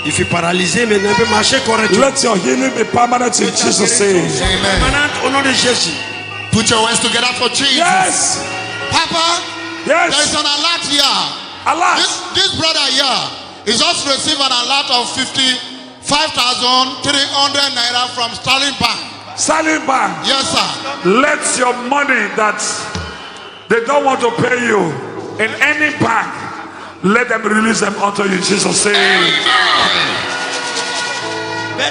Il fait paralyser, mais ne peut marcher correctement. Let your healing be permanent in Jesus' name. Amen. Permanent au nom de Jésus. Put your hands together for Jesus. Yes. Papa, Yes. there's an alert here. Allah. This brother here is just received an alert of 55,300 naira from Sterling Bank. Sterling Bank. Yes, sir. Let your money that they don't want to pay you in any bank, let them release them unto you in Jesus' name.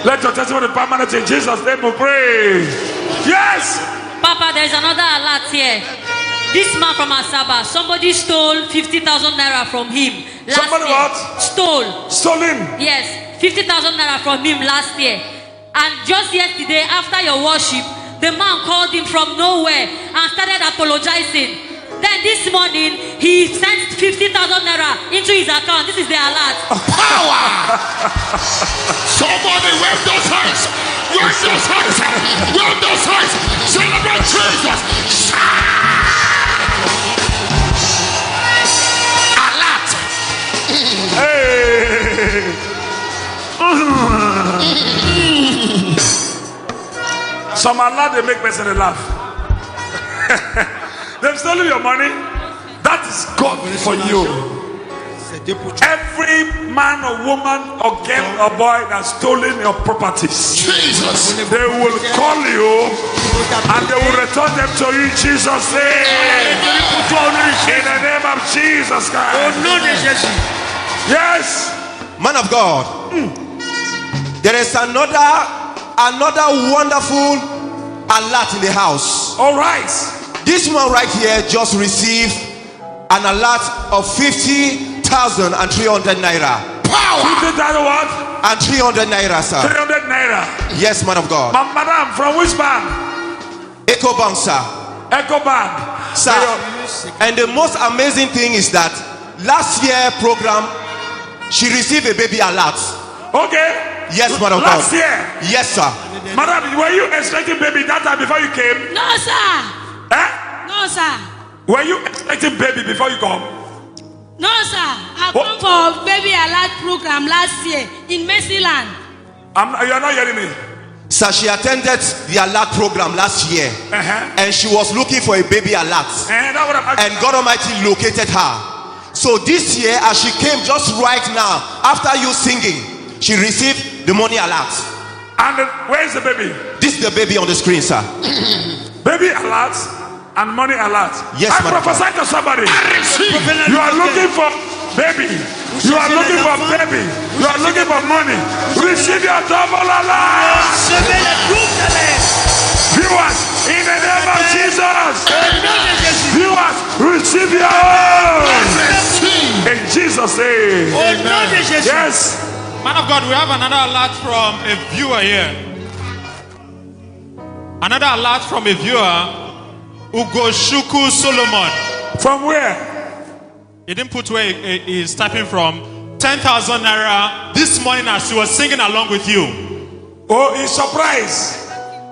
Let your testimony be permanent in Jesus' name, we pray. Yes. Papa, there's another alert here. This man from Asaba, somebody stole 50,000 naira from him last Somebody year. what? Stolen. Yes, 50,000 naira from him last year. And just yesterday, after your worship, the man called him from nowhere and started apologizing. Then this morning, he sent 50,000 naira into his account. This is the alert. Power! Somebody wave those hands. Wave those hands. Wave those hands. Celebrate Jesus. Alert. Hey. Some Allah, they make person laugh. They've stolen your money. That is God for you. Every man or woman or girl or boy that's stolen your properties, Jesus. they will call you and they will return them to you in Jesus' name. In the name of Jesus Au Christ. nom de Jésus. Yes. Man of God, there is another wonderful alert in the house. All right. This one right here just received an alert of 50,300 naira. Power. 50,000 what? And 300 naira, sir. 300 naira. Yes, man of God. Madam, from which bank? EcoBank, sir. Echo Bank. Sir. And the most amazing thing is that last year program, she received a baby alert. Okay. Yes, man of Last God. year. Yes, sir. Madam, were you expecting baby that time before you came? No, sir. Eh? No, sir. Were you expecting baby before you come? No, sir. I What? come for baby alert program last year in Mercyland. You are not hearing me. Sir, she attended the alert program last year. And she was looking for a baby alert. That's what I'm asking. And God Almighty located her. So this year, as she came just right now, after you singing, she received the money alert. And where is the baby? This is the baby on the screen, sir. Baby alert and money alert. Yes, I madam. prophesy to somebody. You are looking for baby. You are looking for baby. You are looking for money. Receive your double alert. Recevez le double alerte. Viewers, in the name of Jesus. Au nom de Jésus. Viewers, receive your own. In Jesus' name. Au nom de Jésus. Yes. Man of God, we have another alert from a viewer here. Another alert from a viewer, Ugoshuku Solomon. From where? He didn't put where he is typing from. 10,000 naira this morning as he was singing along with you. Oh, he's surprised.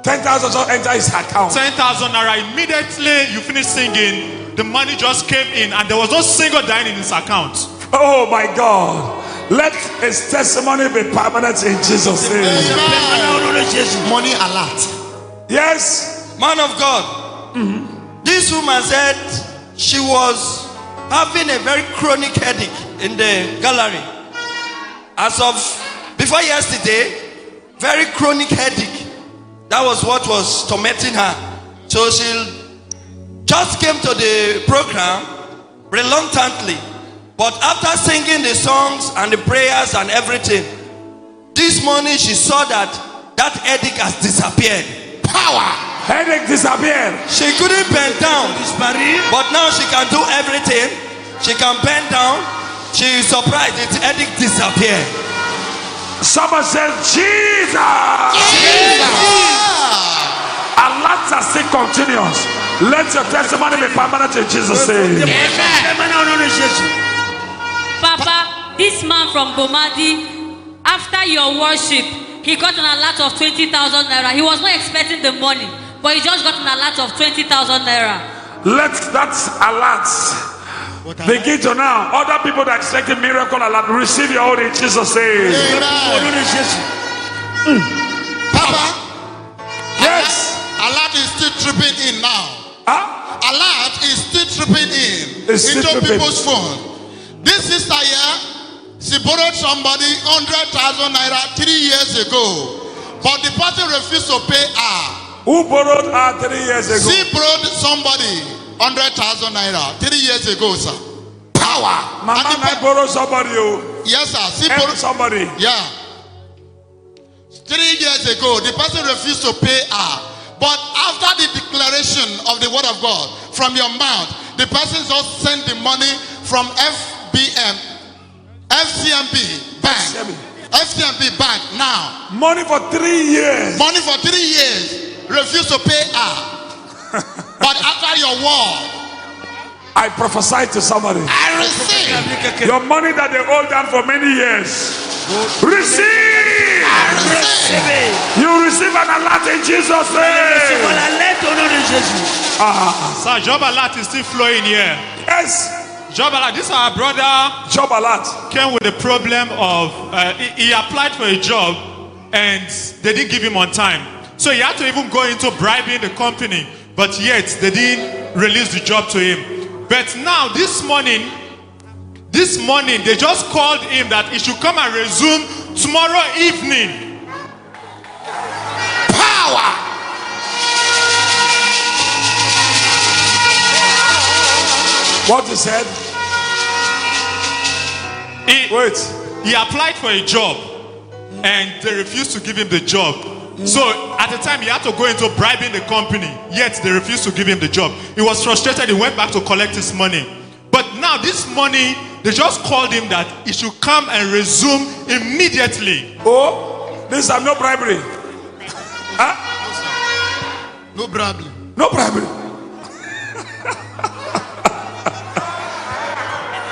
10,000 just enter his account. 10,000 naira. Immediately you finished singing, the money just came in and there was no single dime in his account. Oh my God. Let his testimony be permanent in Jesus' name. Au nom de Jésus. Money alert. Yes. Man of God. This woman said she was having a very chronic headache in the gallery. As of before yesterday, very chronic headache. That was what was tormenting her. So she just came to the program reluctantly. But after singing the songs and the prayers and everything, this morning she saw that headache has disappeared. Power. Headache disappeared. She couldn't bend down, but now she can do everything. She can bend down. She is surprised its headache disappeared. Someone said, Jesus. Alert are still continuous. Let your testimony be permanent in Jesus' name. Au nom de Jésus. Papa, this man from Bomadi, after your worship, he got an alert of 20,000 naira. He was not expecting the money, but he just got an alert of 20,000 naira. Let that alert Begin to now. Other people that expected miracle alert, receive your own in Jesus' name. Papa, Yes. alert is still tripping in now. Alert is still tripping in It's still into tripping. people's phone. This sister here, she borrowed somebody 100,000 naira 3 years ago, but the person refused to pay her. Who borrowed her 3 years ago? She borrowed somebody 100,000 naira 3 years ago, sir. Power. Mama And the might borrow somebody. yes, sir. She Help borrowed somebody. Yeah. 3 years ago, the person refused to pay her. But after the declaration of the word of God from your mouth, the person just sent the money from FCMB Bank. FCMB Bank now. Money for 3 years. Money for 3 years. Refused to pay her. But after your word, I prophesy to somebody. I receive. Your money that they hold down for many years. Receive. You receive an alert in Jesus' name. Sir, job alert is still flowing here. Yes. Job alert. This our brother Job alert. came with the problem of he applied for a job and they didn't give him on time. So he had to even go into bribing the company, but yet they didn't release the job to him. But now this morning they just called him that he should come and resume tomorrow evening. Power. What he said? Wait. He applied for a job and they refused to give him the job. So at the time he had to go into bribing the company, yet they refused to give him the job. He was frustrated. He went back to collect his money. But now this money, they just called him that he should come and resume immediately. Oh, this is no bribery. Huh? No problem. No bribery.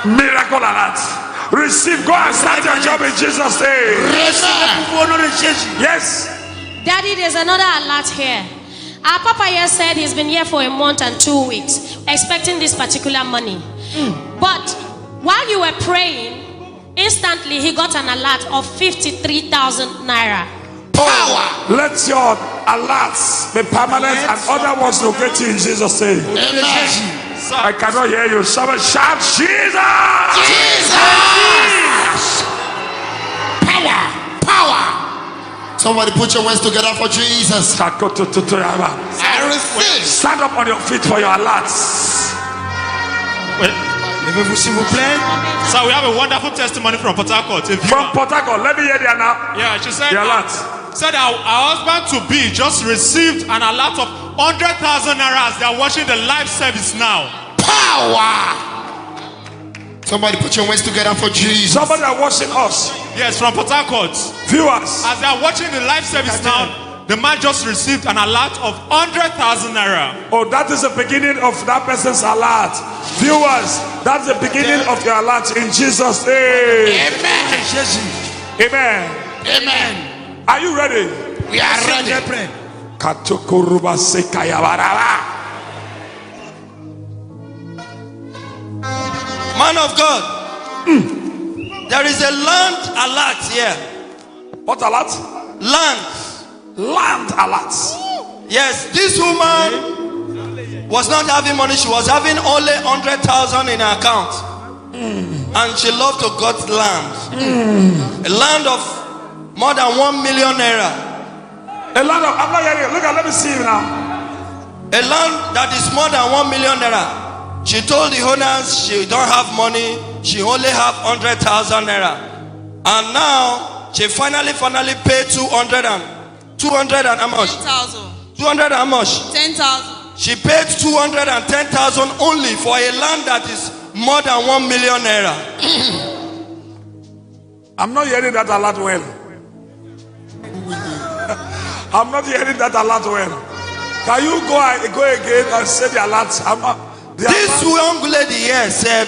Miracle alert. Receive. Go and start your job in Jesus' name. Yes. Daddy, there's another alert here. Our papa here said he's been here for a month and 2 weeks, expecting this particular money. But while you were praying, instantly he got an alert of 53,000 naira. Power. Let your alerts be permanent and other ones locate you in Jesus' name. Amen. I cannot hear you. Someone shout Jesus! Jesus. Power. Power. Somebody put your hands together for Jesus. I receive. Stand up on your feet for your alerts. Levez-vous s'il vous plaît. So we have a wonderful testimony from Port Harcourt. From Port Harcourt, let me hear there now. Yeah, she said, The alert. said our husband to be just received an alert of 100,000 naira as they are watching the live service now. Power. Somebody put your hands together for Jesus. Somebody are watching us. Yes, from Port Harcourt. Viewers. As they are watching the live service now, the man just received an alert of 100,000 naira. Oh, that is the beginning of that person's alert. Viewers, that's the beginning of your alert in Jesus' name. Amen. Amen. Amen. Are you ready? We are ready. Katokuruba sekayabaraba. Man of God, there is a land alert here. What alert? Land. Land alert. Yes, this woman was not having money. She was having only 100,000 in her account. And she loved to got land. A land of more than 1 million naira. A land of, I'm not hearing. Look at, let me see you now. A land that is more than 1 million naira. She told the owners she don't have money. She only have 100,000 naira. And now she finally paid 200 and how much? 10,000. 200 how much? 10,000. She paid 210,000 only for a land that is more than 1 million naira. I'm not hearing that alert well. I'm not hearing that alert well. Can you go again and say the alert? This young lady here said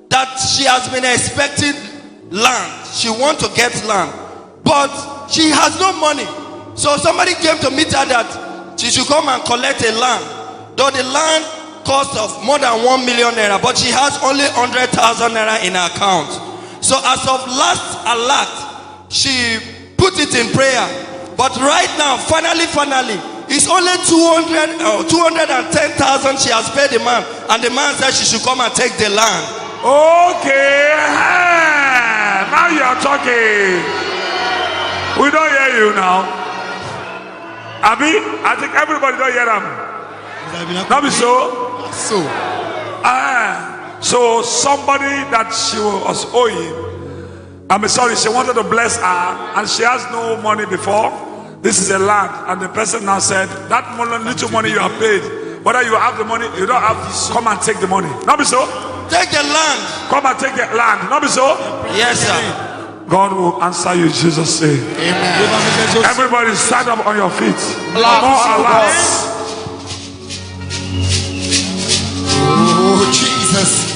that she has been expecting land. She wants to get land, but she has no money. So somebody came to meet her that she should come and collect a land. Though the land cost of more than 1 million naira, but she has only 100,000 naira in her account. So as of last alert, she put it in prayer. But right now, finally, it's only 210,000 she has paid the man, and the man said she should come and take the land. Okay, now you are talking. We don't hear you now. Abi, I think everybody don't hear them. Not be so. So somebody that she was owing, she wanted to bless her, and she has no money before. This is a land, and the person now said, that little money you have paid, whether you have the money, you don't have, come and take the money. Not be so. Take the land. Come and take the land. Not be so. Yes, sir. God will answer you in Jesus' name. Amen. Everybody stand up on your feet. Oh, Jesus.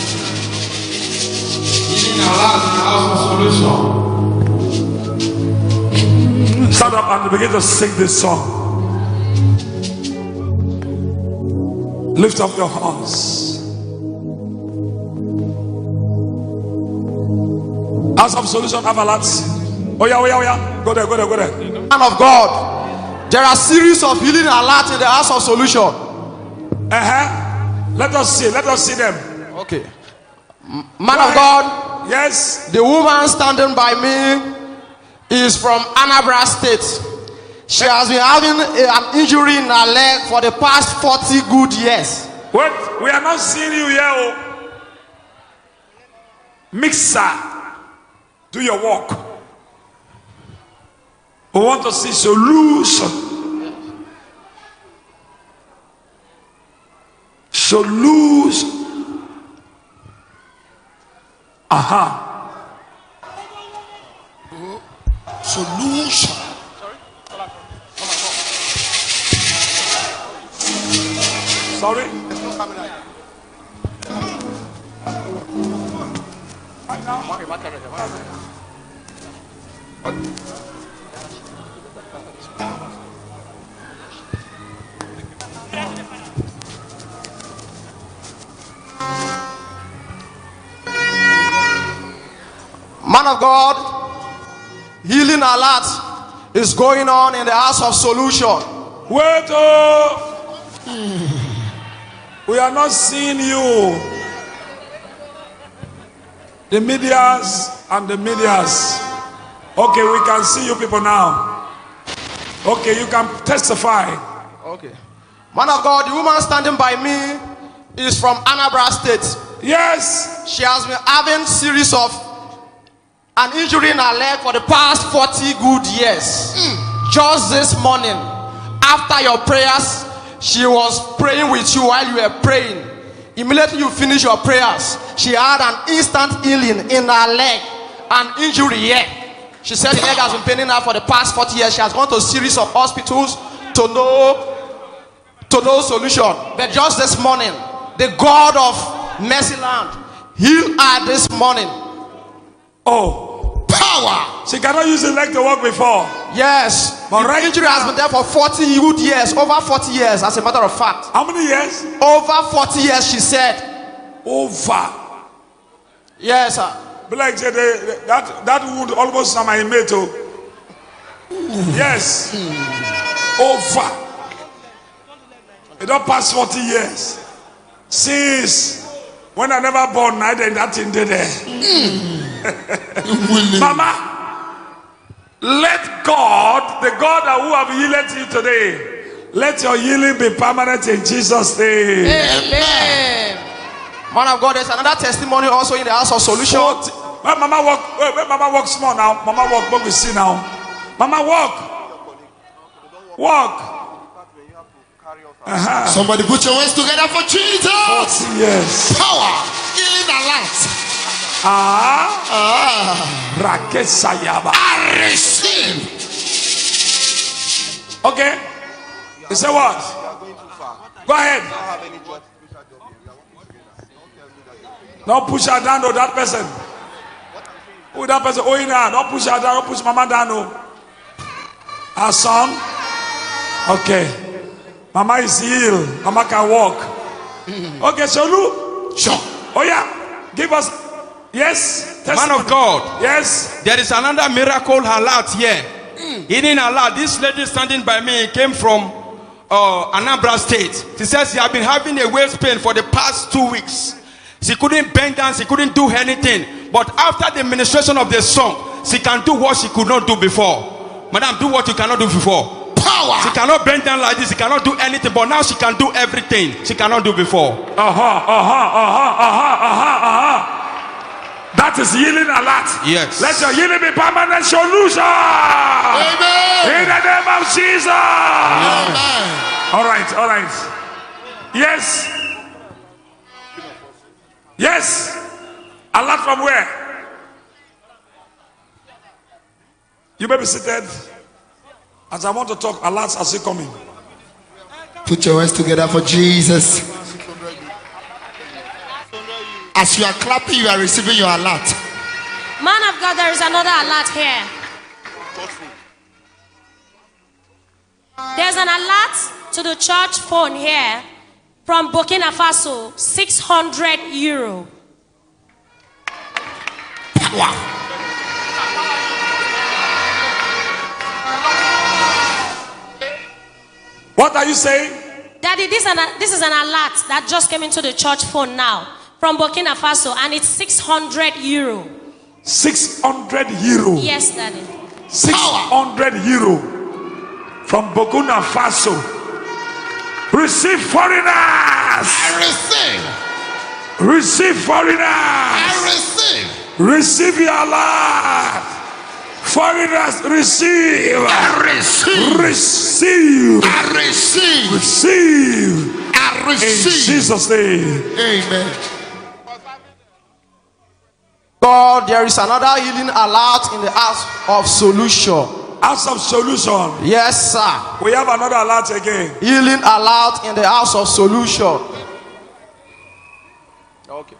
Stand up and begin to sing this song. Lift up your hands. House of Solution, Avalanche. Oh yeah. Go there. Man of God, there are series of healing alerts in the House of Solution. Let us see them. Okay. Man of God, yes. The woman standing by me is from Anambra State. She has been having an injury in her leg for the past 40 good years. Wait, we are not seeing you here. Mixer, do your work. We want to see solution. Solution. Solution. Sorry? Man of God, healing alert is going on in the House of Solution. Wait, we are not seeing you. The medias. Okay, we can see you people now. Okay, you can testify. Okay. Man of God, the woman standing by me is from Anambra State. Yes. She has been having series of an injury in her leg for the past 40 good years. Just this morning, after your prayers, she was praying with you while you were praying. Immediately you finish your prayers, she had an instant healing in her leg, an injury here. She said the leg has been paining her for the past 40 years. She has gone to a series of hospitals to no solution. But just this morning, the God of Mercyland healed her this morning. Oh, power! She cannot use the leg to walk before. Yes, but the injury has been there for 40 good years, over 40 years, as a matter of fact. How many years? Over 40 years, she said. Over. Yes, sir. But like that wound almost na my mate. Yes. Over. It don't pass 40 years. Since when I never born, I did that in there. Mama, let God, the God who have healed you today, let your healing be permanent in Jesus' name. Amen. Man of God, there's another testimony also in the House of Solution. When Mama walk, Mama walk small now. Mama walk, but we see now. Mama walk. Somebody put your hands together for Jesus. 40 years. Power, healing and light. Rakesayaba. I receive. Okay. You say what? Go ahead. Don't push her down to that person. Who that person? Oh, now. Don't push her down. Don't push Mama down. No. Her son. Okay. Mama is healed. Mama can walk. Okay, Solu. Sure. Oh yeah, give us. Yes, Man testimony. of God, Yes. there is another miracle alert here. Healing alert. This lady standing by me came from Anambra State. She says she has been having a waist pain for the past 2 weeks. She couldn't bend down, she couldn't do anything. But after the administration of the song, she can do what she could not do before. Madam, do what you cannot do before. Power. She cannot bend down like this, she cannot do anything, but now she can do everything she cannot do before. That is healing alert. Yes. Let your healing be permanent solution. Amen. In the name of Jesus. Amen. All right, all right. Yes. Yes. Alert from where? You may be seated. As I want to talk, alerts are still coming. Put your hands together for Jesus. As you are clapping, you are receiving your alert. Man of God, there is another alert here. There's an alert to the church phone here from Burkina Faso, 600 euro. Wow. What are you saying? Daddy, this is an alert that just came into the church phone now from Burkina Faso, and it's 600 euro. 600 euro. Yes, Daddy. 600 euro from Burkina Faso. Receive foreigners. I receive. Receive foreigners. I receive. Receive your life. Foreigners, receive. I receive. Receive. I receive. Receive. I In receive. Jesus' name. Amen. God, there is another healing alert in the house of solution. House of solution. Yes, sir. We have another alert again. Healing alert in the house of solution. Okay.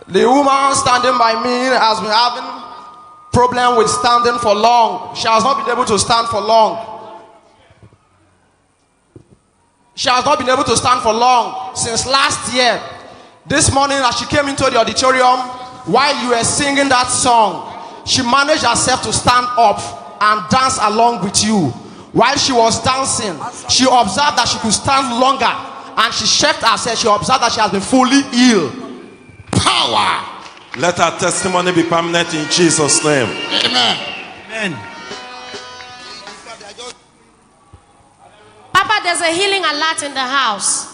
The woman standing by me has been having problem with standing for long. She has not been able to stand for long. She has not been able to stand for long since last year. This morning, as she came into the auditorium, while you were singing that song, she managed herself to stand up and dance along with you. While she was dancing, she observed that she could stand longer, and she checked herself. She observed that she has been fully healed. Power. Let our testimony be permanent in Jesus' name. Amen. Amen. Papa, there's a healing alert in the house.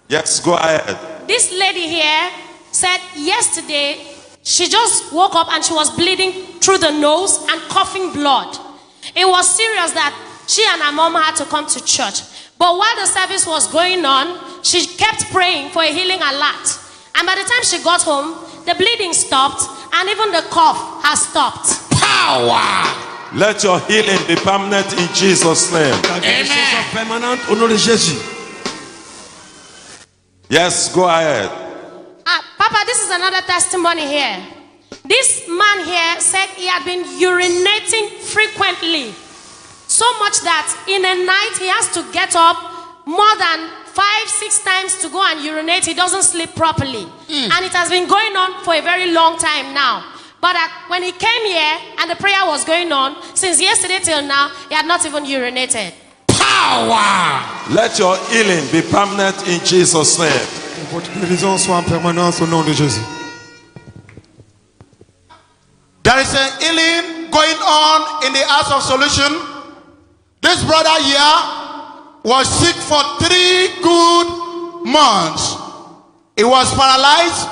Yes, go ahead. This lady here said yesterday she just woke up and she was bleeding through the nose and coughing blood. It was serious that she and her mom had to come to church. But while the service was going on, she kept praying for a healing alert. And by the time she got home, the bleeding stopped and even the cough has stopped. Power. Let your healing be permanent in Jesus' name. Amen. Au nom de Jésus. Yes, go ahead. Papa, this is another testimony here. This man here said he had been urinating frequently. So much that in a night he has to get up more than 5-6 times to go and urinate. He doesn't sleep properly. And it has been going on for a very long time now. But when he came here and the prayer was going on, since yesterday till now, he had not even urinated. Power. Let your healing be permanent in Jesus' name. Votre guérison soit en permanence au nom de Jésus. There is a healing going on in the house of solution. This brother here was sick for 3 good months. He was paralyzed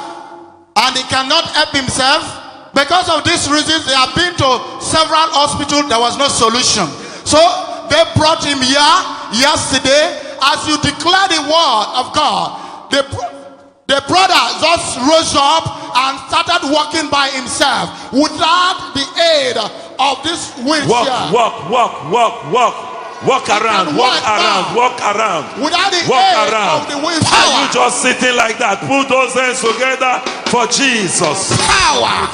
and he cannot help himself. Because of these reasons, they have been to several hospitals. There was no solution. So they brought him here yesterday. As you declare the word of God, the brother just rose up and started walking by himself without the aid of this wheelchair. Walk around. Without the Walk aid around. of the wheelchair. Are you just sitting like that? Put those hands together for Jesus. Power.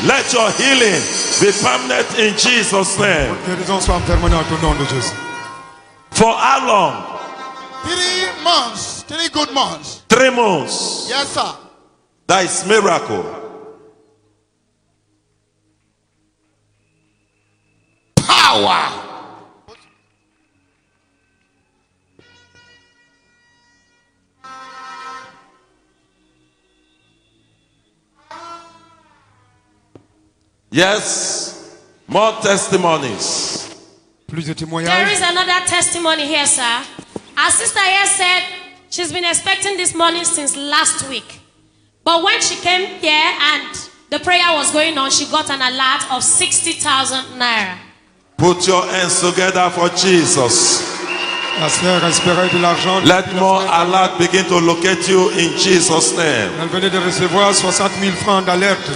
Let your healing be permanent in Jesus' name. Guérison soit en permanence au nom de Jésus. For how long? 3 months. 3 good months. 3 months. Yes, sir. That is miracle. Power. Yes, more testimonies. Plus de There témoignages. is another testimony here, sir. Our sister here said she's been expecting this morning since last week. But when she came here and the prayer was going on, she got an alert of 60,000 naira. Put your hands together for Jesus. La sœur espérait de l'argent. Let more alert begin to locate you in Jesus' name. Elle venait de recevoir 60 000 francs d'alerte.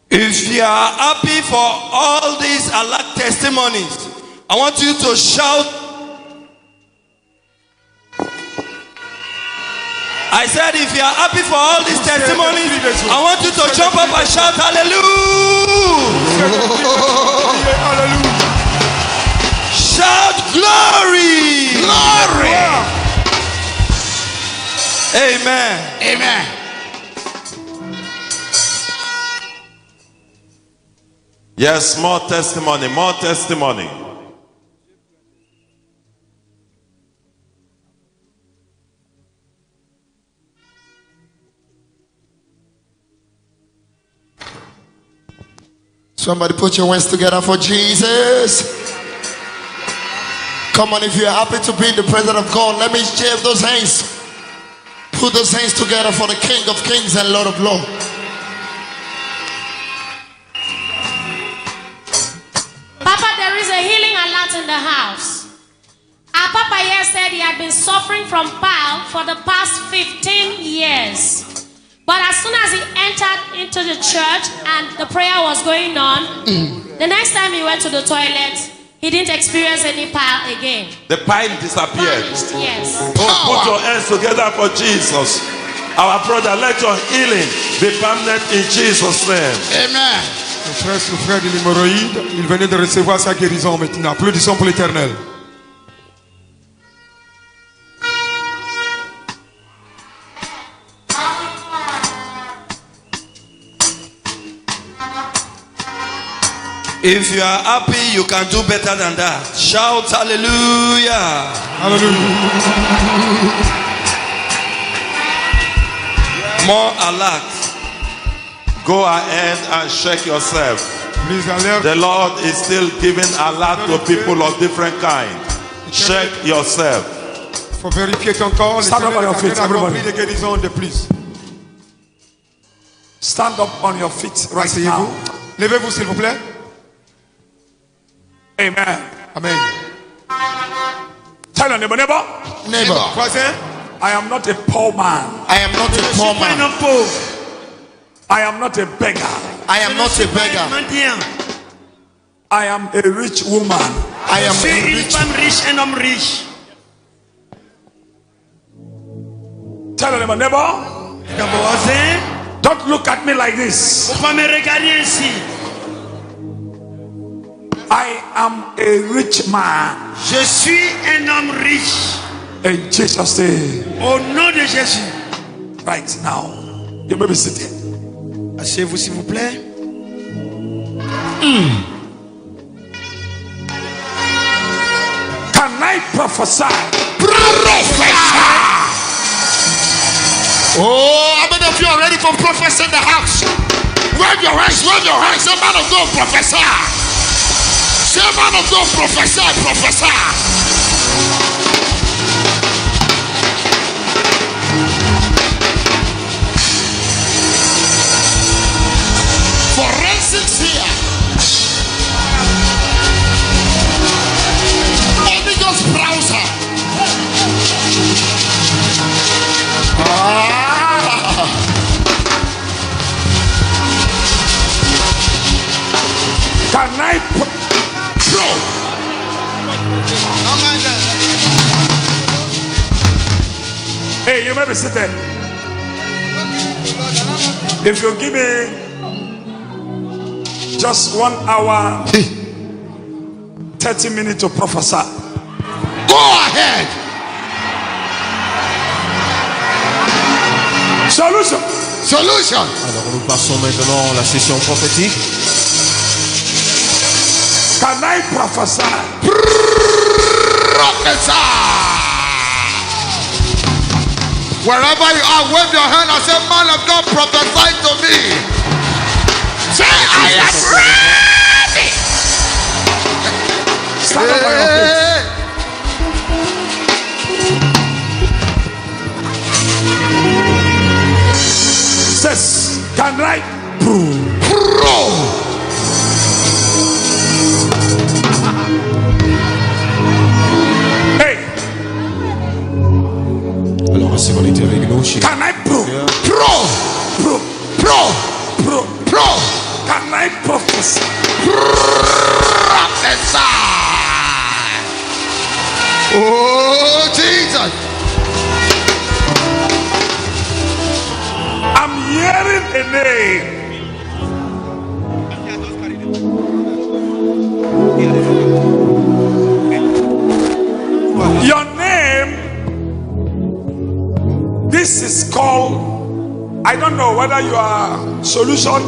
If you are happy for all these alert testimonies, I want you to shout. I said, if you are happy for all these testimonies, I want you to jump up and shout hallelujah. Shout glory. Glory. Amen. Amen. Yes, more testimony, more testimony. Somebody put your hands together for Jesus. Come on, if you're happy to be in the presence of God, let me shave those hands. Put those hands together for the King of Kings and Lord of Lords. Papa, there is a healing alert in the house. Our Papa here said he had been suffering from bile for the past 15 years. But as soon as he entered into the church and the prayer was going on, the next time he went to the toilet, he didn't experience any bile again. The pile disappeared. Yes. Oh, put your hands together for Jesus. Our brother, let your healing be permanent in Jesus' name. Amen. Mon frère souffrait de l'hémorroïde. Il venait de recevoir sa guérison maintenant. Applaudissons pour l'Éternel. If you are happy, you can do better than that. Shout hallelujah. Hallelujah. More alert. Go ahead and shake yourself. Plus alerte. The Lord is still giving alert to people of different kind. Shake yourself. Il faut vérifier ton corps. Stand up on your feet, L'Éternel a accompli everybody. des guérisons de plus. Stand up on your feet right Asseyez-vous. now. Levez-vous s'il vous plaît. Amen. Amen. Tell your neighbor, neighbor, Neighbor, Voisin, I am not a poor man. I am not a poor man. I am not a beggar. I am not a beggar. I am a rich woman. I am a rich. Tell your neighbor, neighbor, don't look at me like this. I am a rich man. Je suis un homme riche. In Jesus' name. Au nom de Jésus. Right now. You may be sitting. Asseyez-vous s'il vous plaît. Can I prophesy? Oh, how many of you are ready for prophecy in the house? Wave your hands, wave your hands. Say, man of God, prophesy. Say, man of God, prophesy, prophesy. Forensics here. Holy Ghost browser. Can I Hey, you may be seated. If you give me just 1 hour, 30 minutes to prophesy. Go ahead. Solution. Solution. Alors nous passons maintenant à la session prophétique. Can I prophesy? Prophesy. Wherever you are, wave your hand and say, man of God, prophesy to me. Say, I am ready. Stand up on your feet. Says, can I Hey. Alors restez connectés avec nous. Can I Can I prophesy? Prophesy. Oh, Jesus. I'm hearing a name. Your name, this is called, I don't know whether you are solution,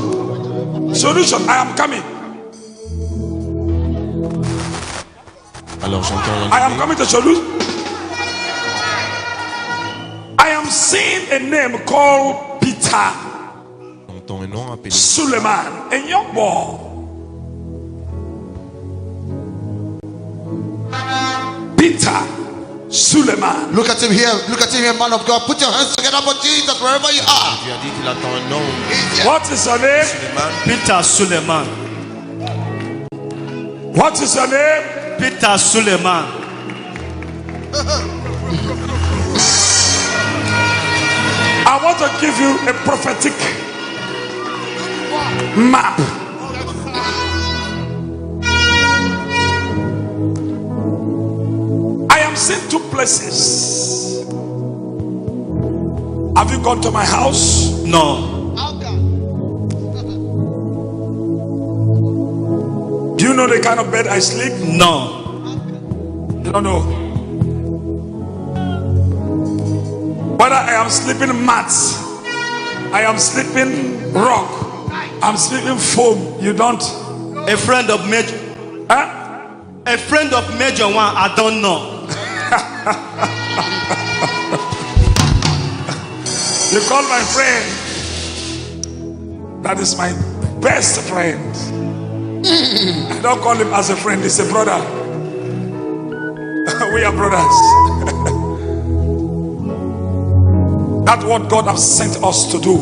I am coming. Alors j'entends I am coming to solution. I am seeing a name called Peter un nom appelé Suleiman, a young boy. Peter Suleiman. Look at him here. Look at him here, man of God. Put your hands together for Jesus wherever you are. Dieu a dit qu'il attend un nom. What is your name? Peter Suleiman. What is your name? Peter Suleiman. I want to give you a prophetic map. I am seeing two places. Have you gone to my house? No. Do you know the kind of bed I sleep? No. You don't know. Whether I am sleeping mats, I am sleeping rock, I'm sleeping foam. You don't. A friend of Major. Huh? A friend of Major one. I don't know. You call my friend. That is my best friend. I don't call him as a friend. He's a brother. We are brothers. That's what God has sent us to do.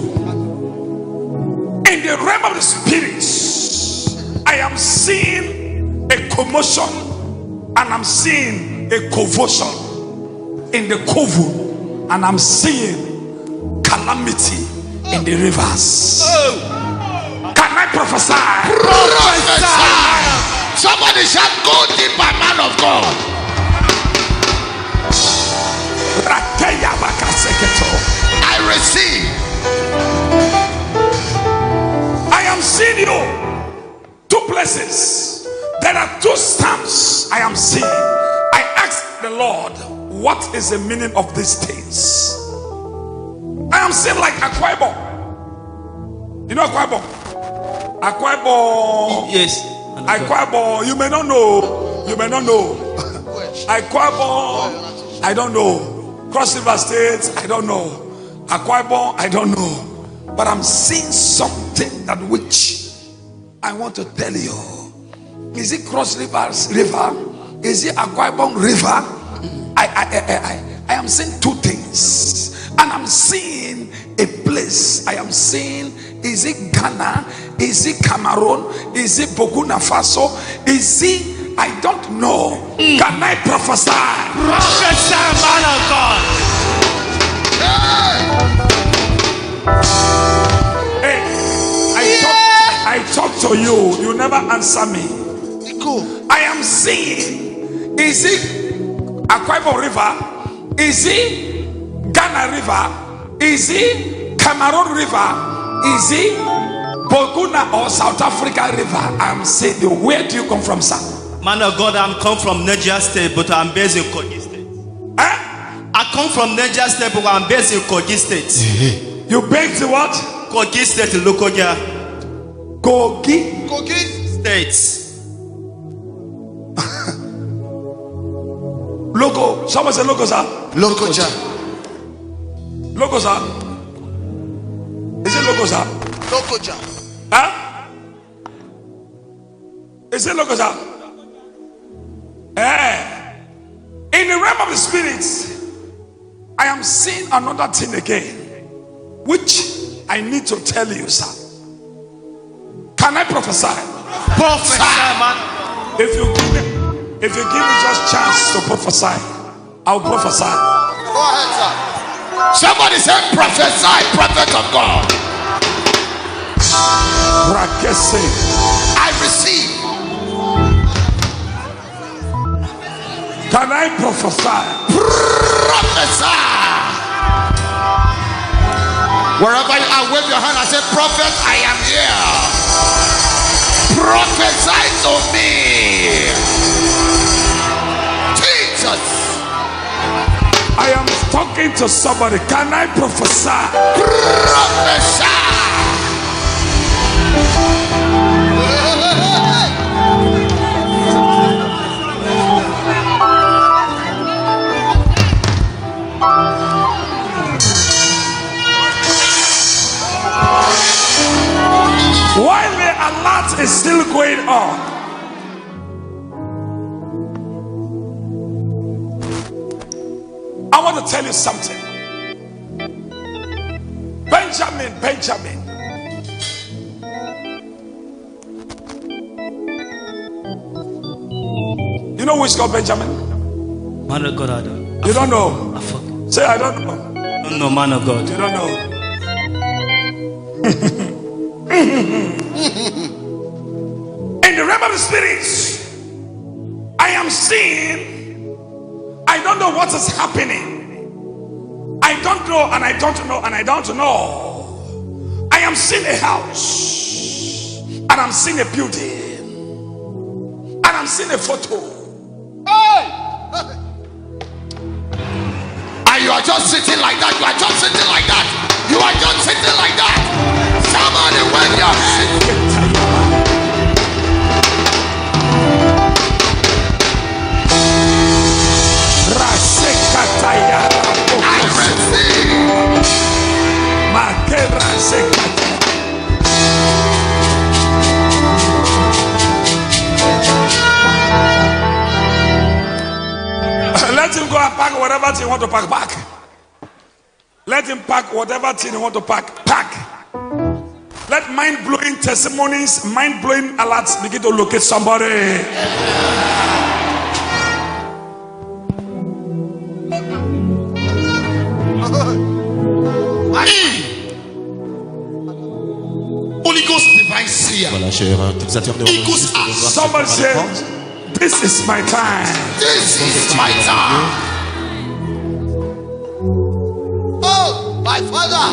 In the realm of the spirits, I am seeing a commotion and I'm seeing a convulsion in the coven, and I'm seeing calamity in the rivers. Can I prophesy? Prophesy. Somebody shall go deeper, man of God. I receive. I am seeing you. Two places. There are two stamps I am seeing. I asked the Lord, what is the meaning of these things? I am seeing like Akwa Ibom. You know Akwa Ibom? Akwa Ibom. Yes. Akwa Ibom. You may not know. You may not know. Akwa Ibom. I don't know. Cross River State. I don't know. Akwa Ibom. I don't know. But I'm seeing something that which I want to tell you. Is it Cross Rivers River? Is it Akwa Ibom River? I am seeing two things. And I'm seeing a place. I am seeing, is it Ghana? Is it Cameroon? Is it Burkina Faso? Is it, I don't know. Can I prophesy? Prophesy, man of God. Hey, I talk to you. You never answer me. I am seeing, is it Akwa Ibom River? Is it Ghana River? Is it Cameroon River? Is it Burkina or South Africa River? I'm saying, where do you come from, sir? Man of God, I'm come from Niger State, but I'm based in Kogi State. Eh? I come from Niger State, but I'm based in Kogi State. You baked what? Kogi State Lokoja. Kogi States. Loco. Someone say loco, sir. Lokoja. Loco, sir. Is it loco, sir? Lokoja. Huh? Is it loco, sir? In the realm of the spirits, I am seeing another thing again, which I need to tell you, sir. Can I prophesy? Prophesy, man. If you give me just chance to prophesy, I'll prophesy. Go ahead, sir. Somebody say prophesy, prophet of God. Rakese. I receive. Can I prophesy? Prophesy. Wherever you are, wave your hand and say, prophet, I am here. Prophesy to me. Jesus. I am talking to somebody. Can I prophesy? Prophesy. While the alert is still going on, I want to tell you something. Benjamin. You know who is called Benjamin? Man of God, I don't. You don't know? Say, I don't know. I don't know, man of God. You don't know. In the realm of the spirits, I am seeing, I don't know what is happening. I don't know, and I don't know, and I don't know. I am seeing a house, and I'm seeing a building, and I'm seeing a photo. And you are just sitting like that. You are just sitting like that. You are just sitting like that. Somebody wave your hand. I receive. Let him go and pack whatever thing you want to pack back. Let him pack whatever thing you want to pack. Let mind-blowing testimonies, mind-blowing alerts begin to locate somebody. Holy Ghost divine seer. Voilà, cher utilisateur de Somebody said, this is my time. This is my time. Oh, my Father.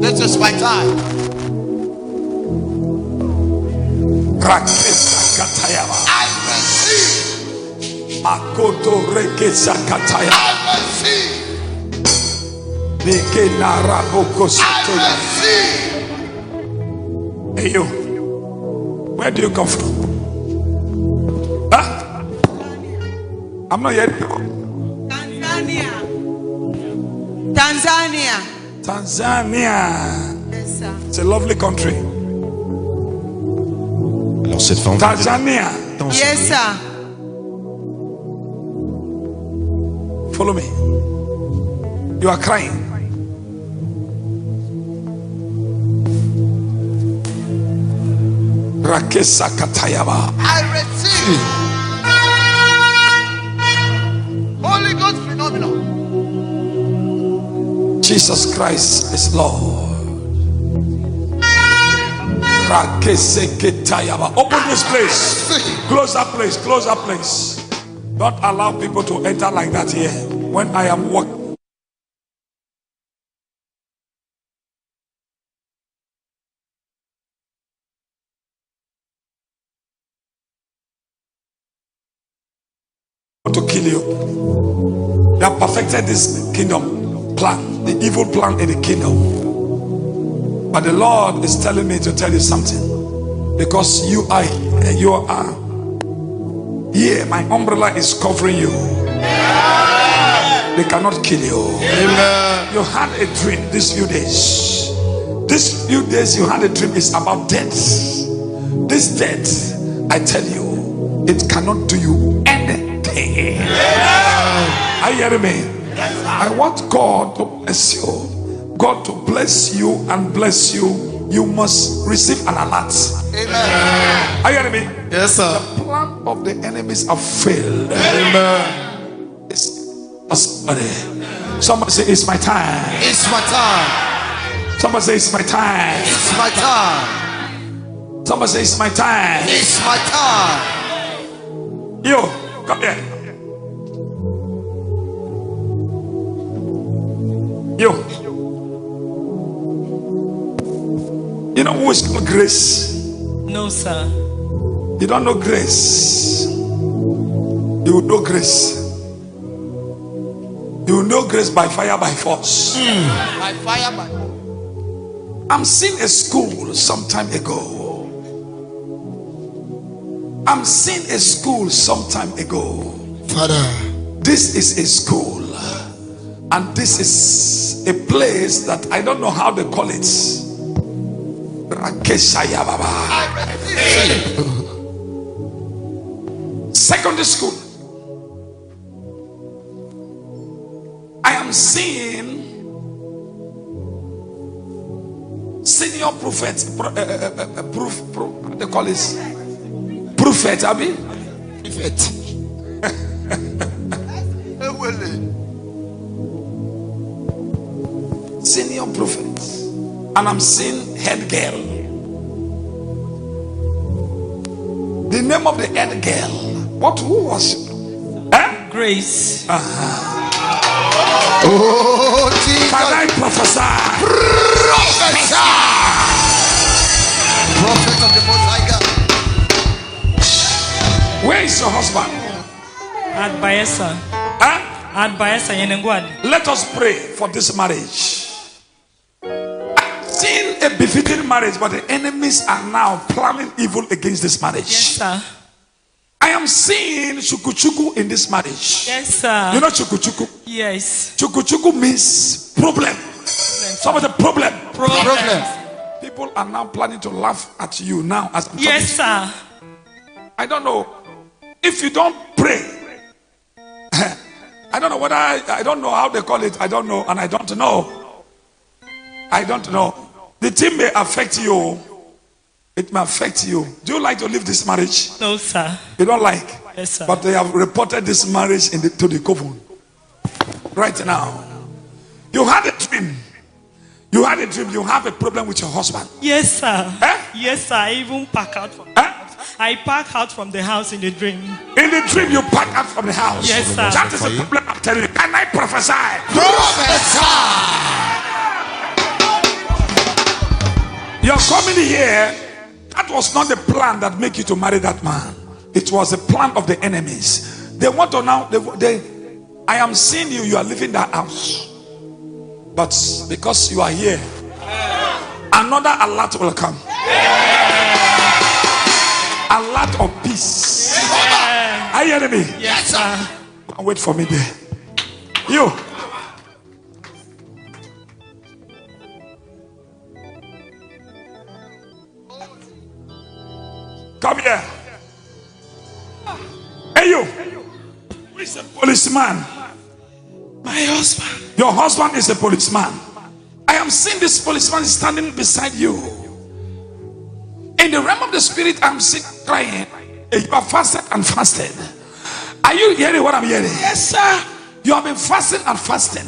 This is my time. I receive. I receive. Hey you, where do you come from? Huh? I'm not yet. Tanzania. Yes, sir. It's a lovely country. Alors cette femme. Tanzania. Yes, sir. Follow me. You are crying. Rakesa Katayaba. I receive. Holy Ghost phenomenon. Jesus Christ is Lord. Rakese Katayaba. Open this place. Close that place. Close that place. Don't allow people to enter like that here when I am walking. To kill you. They have perfected this kingdom plan. evil plan in the kingdom. But the Lord is telling me to tell you something. Because you are here, my umbrella is covering you. They cannot kill you. Amen. You had a dream these few days. These few days you had a dream is about death. This death, I tell you, it cannot do you anything. Are you hearing me? I want God to bless you. God to bless you and bless you. You must receive an alert. Amen. Are you hearing me? Yes, sir. The plan of the enemies have failed. Amen. Somebody say, it's my time. It's my time. Somebody say, it's my time. It's my time. Somebody say, it's my time. It's my time. Yo, come here. Yo. You know who is called Grace? No, sir. You don't know Grace. You will know Grace. You will know Grace by fire, by force. By fire, by force. I'm seeing a school some time ago. I'm seeing a school some time ago. Father, this is a school, and this is a place that I don't know how they call it. Secondary school. I am seeing senior prophet, they call it prophet, Abi? Prophet. Senior prophet. And I'm seeing head girl. The name of the head girl. Who was she? Grace. Oh, Jesus. Can I prophesy? Prophesy. Prophet of the Most High God. Where is your husband? At Bayesa. At Bayesa Yenengwad. Let us pray for this marriage. I've seen a befitting marriage, but the enemies are now planning evil against this marriage. Yes, sir. I am seeing chukuchuku in this marriage. Yes, sir. You know chukuchuku? Yes. Chukuchuku means problem. Some of the problem. People are now planning to laugh at you now as I'm talking. Yes, sir. I don't know. If you don't pray, I don't know whether I don't know how they call it. I don't know, and I don't know. I don't know. The thing may affect you. It may affect you. Do you like to leave this marriage? No, sir. You don't like? Yes, sir. But they have reported this marriage to the coven. Right now. You had a dream. You had a dream. You have a problem with your husband. Yes, sir. Yes, sir. I even pack out from I pack out from the house in the dream. In the dream, you pack out from the house. Yes, sir. That is the problem I'm telling you. Can I prophesy? Prophesy. You're coming here. That was not the plan that make you to marry that man. It was a plan of the enemies. They want to now. I am seeing you. You are leaving that house. But because you are here, another alert will come. A lot of peace. Are you hearing me? Yes, sir. Wait for me there. You. Come here. Hey, you. Who is a policeman? My husband. Your husband is a policeman. I am seeing this policeman standing beside you. In the realm of the spirit, I'm sitting crying. You are fasted and fasted. Are you hearing what I'm hearing? Yes, sir. You have been fasting and fasting.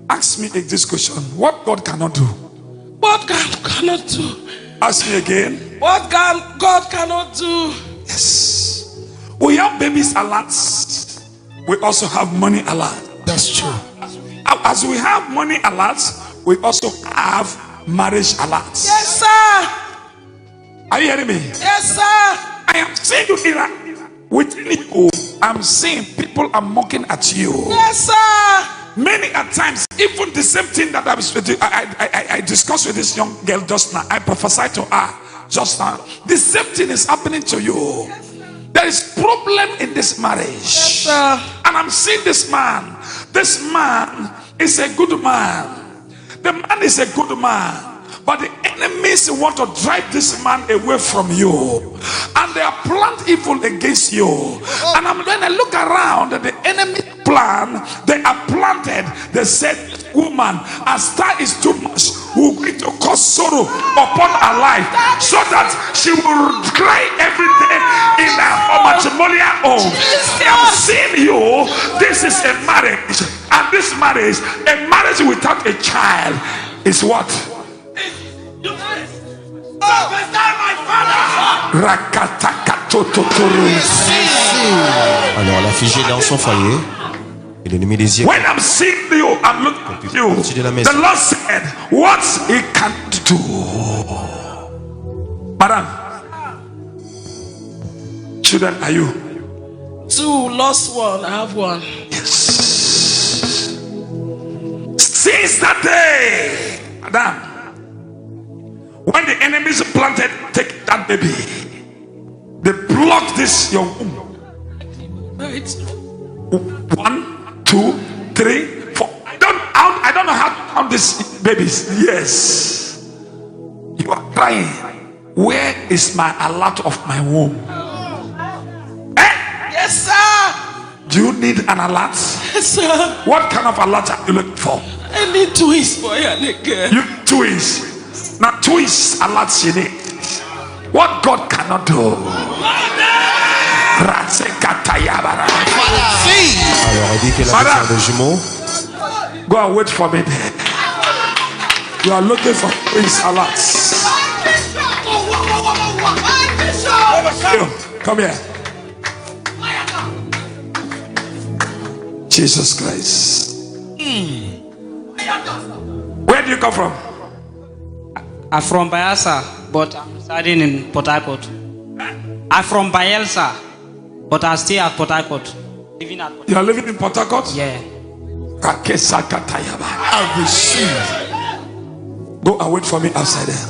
Ask me this question. What God cannot do? What God cannot do? Ask me again. What God cannot do? Yes. We have babies alerts. We also have money alerts. That's true. As we have money alerts, we also have marriage alerts. Yes, sir. Are you hearing me? Yes, sir. I am seeing you within you. I'm seeing people are mocking at you. Yes, sir. Many a times, even the same thing that I discussed with this young girl just now, I prophesied to her just now. The same thing is happening to you. There is problem in this marriage. Yes, sir. And I'm seeing this man. This man is a good man. The man is a good man. But the enemies want to drive this man away from you. And they are planned evil against you. And when I look around, the enemy plan, they are planted. They said, woman, as that is too much, we're going to cause sorrow upon her life, so that she will cry every day in her matrimonial home. I'm seeing you. This is a marriage. And this marriage, a marriage without a child, is what? Alors elle a figé dans son foyer et l'ennemi désire. When I'm seeing you, I'm looking at you. The Lord said, what he can do. Madam, children, are you? 2, lost 1, I have 1. Yes. Since that day, madam, when the enemies planted, take that baby. They blocked this your womb. 1, 2, 3, 4. I don't know how to count these babies. Yes. You are crying. Where is my alert of my womb? Yes, sir. Do you need an alert? Yes, sir. What kind of alert are you looking for? I need twins, boy and a girl. You twins. Now twins alerts you need. What God cannot do. Alors elle dit qu'elle a besoin de jumeaux. Go and wait for me there. You are looking for twins alerts. Come here. Jesus Christ. Where do you come from? I'm from Bayelsa, but I'm studying in Port Harcourt. I'm from Bayelsa, but I stay at Port Harcourt. You are living in Port Harcourt? Yeah. I receive. Go and wait for me outside there.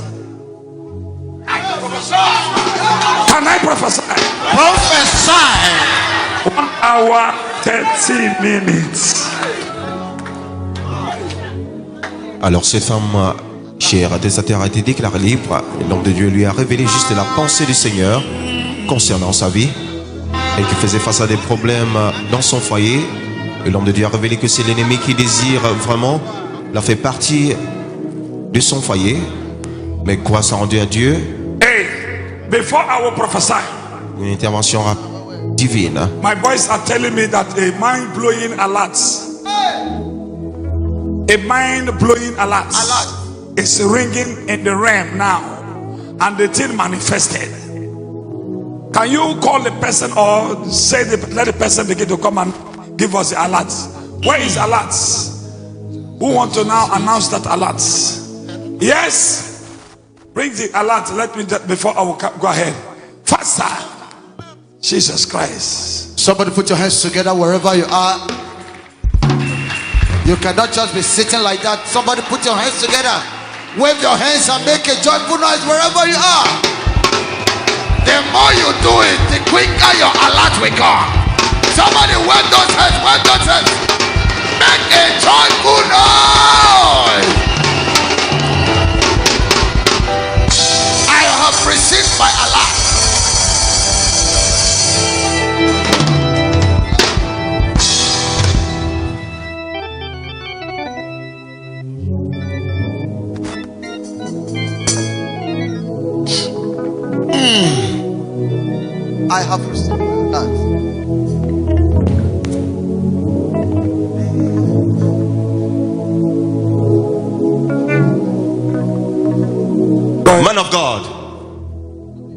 Can I prophesy? Prophesy. 1 hour 30 minutes. Alors cette femme chère de sa terre a été déclarée libre. L'homme de Dieu lui a révélé juste la pensée du Seigneur concernant sa vie et qui faisait face à des problèmes dans son foyer. Et l'homme de Dieu a révélé que c'est l'ennemi qui désire vraiment la faire partie de son foyer. Mais grâce rendu à Dieu, Hey, before I will prophesy, une intervention divine. my boys are telling me that a mind-blowing alert, is ringing in the realm now, and the thing manifested. Can you call the person or say let the person begin to come and give us the alert? Where is alert? Who want to now announce that alert? Yes. Bring the alert. Let me before I will go ahead. Faster. Jesus Christ. Somebody put your hands together wherever you are. You cannot just be sitting like that. Somebody put your hands together. Wave your hands and make a joyful noise wherever you are. The more you do it, the quicker your alert will come. Somebody wave those hands, wave those hands. Make a joyful noise. I have received my alert. I have received that. Man of God,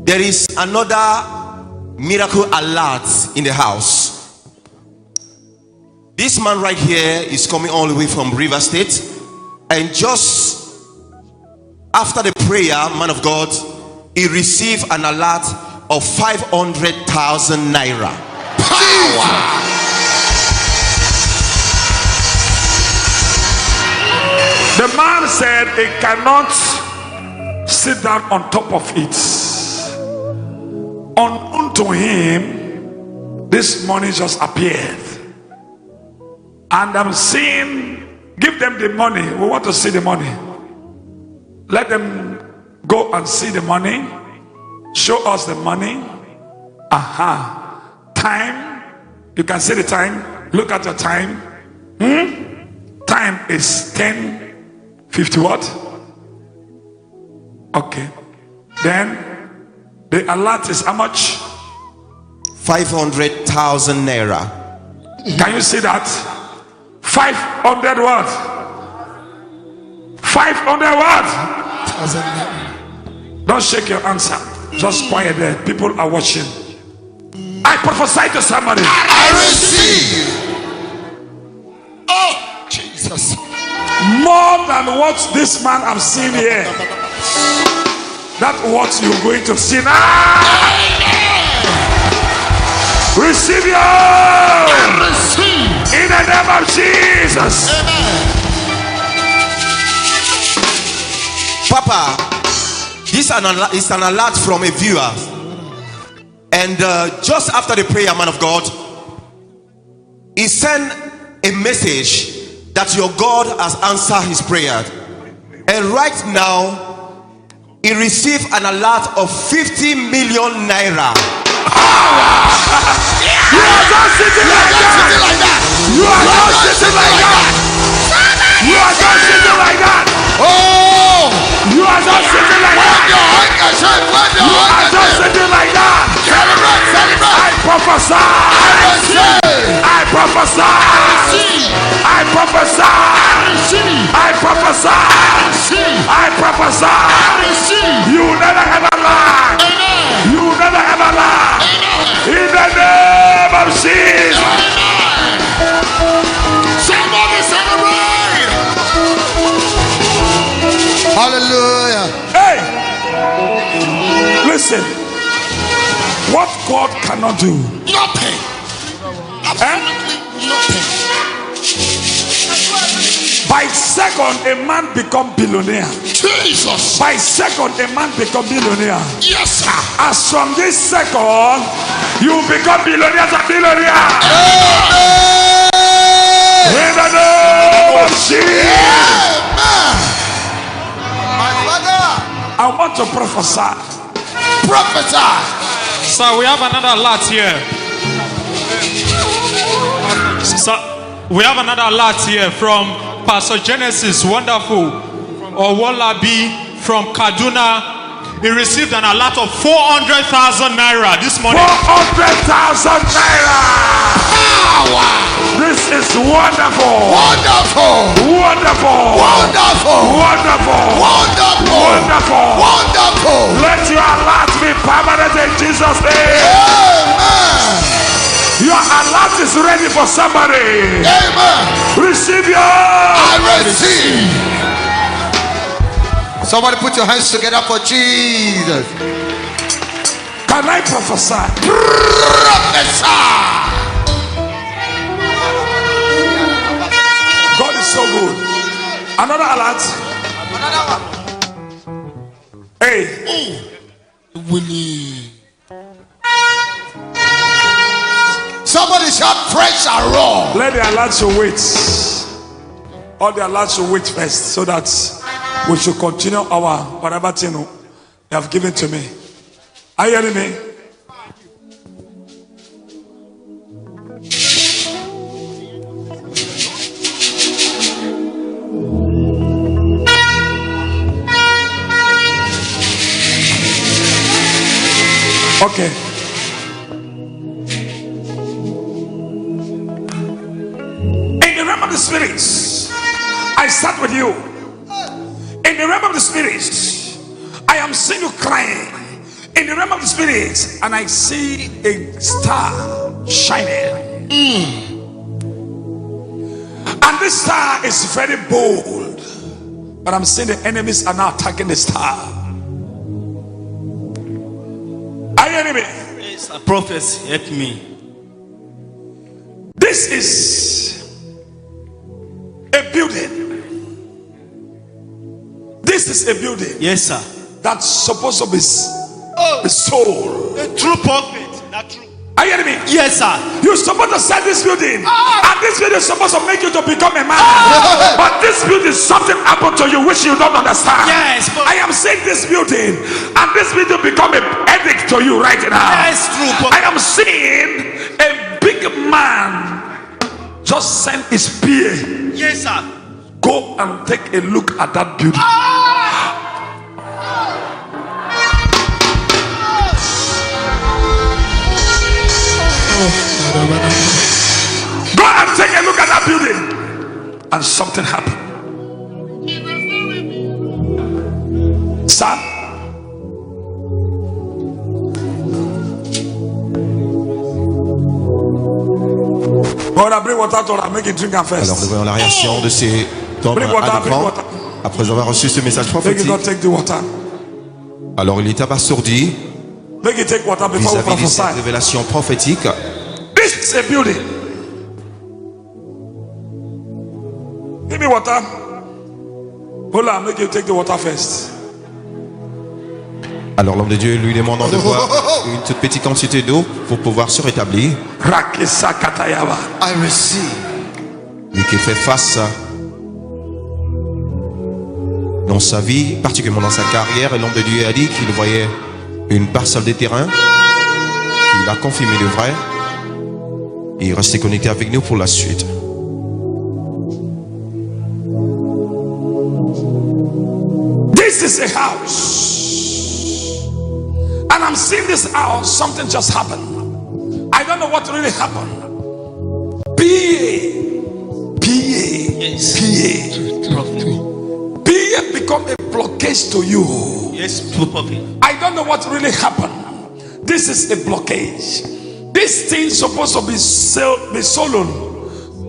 there is another miracle alert in the house. This man right here is coming all the way from River State, and just after the prayer, man of God, he received an alert of 500,000 naira. Power. man said he cannot sit down on top of it. Unknown to him, this money just appeared. And I'm seeing, give them the money. We want to see the money. Let them go and see the money. Show us the money. Aha. Time. You can see the time. Look at the time. Time is 10:50 what? Okay. Then the alert is how much? 500,000 naira. Can you see that? 500 what? 500 what? Don't shake your answer. Just quiet there. People are watching. I prophesy to somebody. I receive. Oh, Jesus. More than what this man I've seen here. That's what you're going to see now. Receive your. Receive. In the name of Jesus. Papa, this is an alert from a viewer. And just after the prayer, man of God, he sent a message that your God has answered his prayer. And right now, he received an alert of 50 million naira. You are just sitting like that. You are just sitting like that. You are just sitting like that. Oh! You are just sitting like that. You are just sitting like that. Celebrate, celebrate. I prophesy. I prophesy. I prophesy. I prophesy. I prophesy. You never ever lie. You never ever lie. In the name of Jesus. Somebody celebrate. Hallelujah. Hey, listen. What God cannot do, Nothing. Absolutely nothing. by second a man become billionaire. Jesus. By second a man become billionaire. Yes, sir. As from this second, you become billionaires and billionaire. In the name of Jesus. My father. I want to prophesy. Prophesy. So we have another alert here. So we have another alert here from Pastor Genesis, wonderful, or Wallaby from Kaduna. He received an alert of 400,000 naira this morning. 400,000 naira. Wow. This is wonderful. Wonderful. Wonderful. Wonderful. Wonderful. Wonderful. Wonderful. Wonderful. Let your alert be permanent in Jesus' name. Amen. Your alert is ready for somebody. Amen. Receive your. I receive. Somebody put your hands together for Jesus. Can I prophesy? Prophesy. God is so good. Another alert. Hey. Willie. Somebody shout fresh and raw. Let the alerts wait. All the alerts should wait first, so that we should continue our whatever thing you have given to me. Are you hearing me? Okay. In the realm of the spirits, I start with you. In the realm of the spirits, I am seeing you crying. In the realm of the spirits, and I see a star shining. And this star is very bold, but I'm seeing the enemies are now attacking the star. Are you hearing me? Yes, a prophet, help me. This is a building. This is a building. Yes, sir. That's supposed to be sold. A true prophet. That true. Are you hearing me? Yes, sir. You're supposed to sell this building. And this building is supposed to make you to become a man. But this building, something happened to you which you don't understand. Yes. I am saying this building, and this building become a headache to you right now. Yes, true. I am seeing a big man just send his PA. Yes, sir. Go and take a look at that building. Go and take a look at that building. And something happened. Sir, bring water to her, make it drink and first. Alors nous voyons la réaction de ces hommes adhérents après avoir reçu ce message prophétique. Alors il est abasourdi vis-à-vis de cette révélation prophétique. This is a building. Give me water. Hold on, make you take the water first. Alors l'homme de Dieu lui demandant de boire une toute petite quantité d'eau pour pouvoir se rétablir. Lui qui fait face dans sa vie, particulièrement dans sa carrière, et l'homme de Dieu a dit qu'il voyait une parcelle de terrain, qu'il a confirmé le vrai, et il restait connecté avec nous pour la suite. This is a house. And I'm seeing this house, something just happened. I don't know what really happened. PA become a blockage to you. Yes, prophet. I don't know what really happened. This is a blockage. This thing supposed to be sold.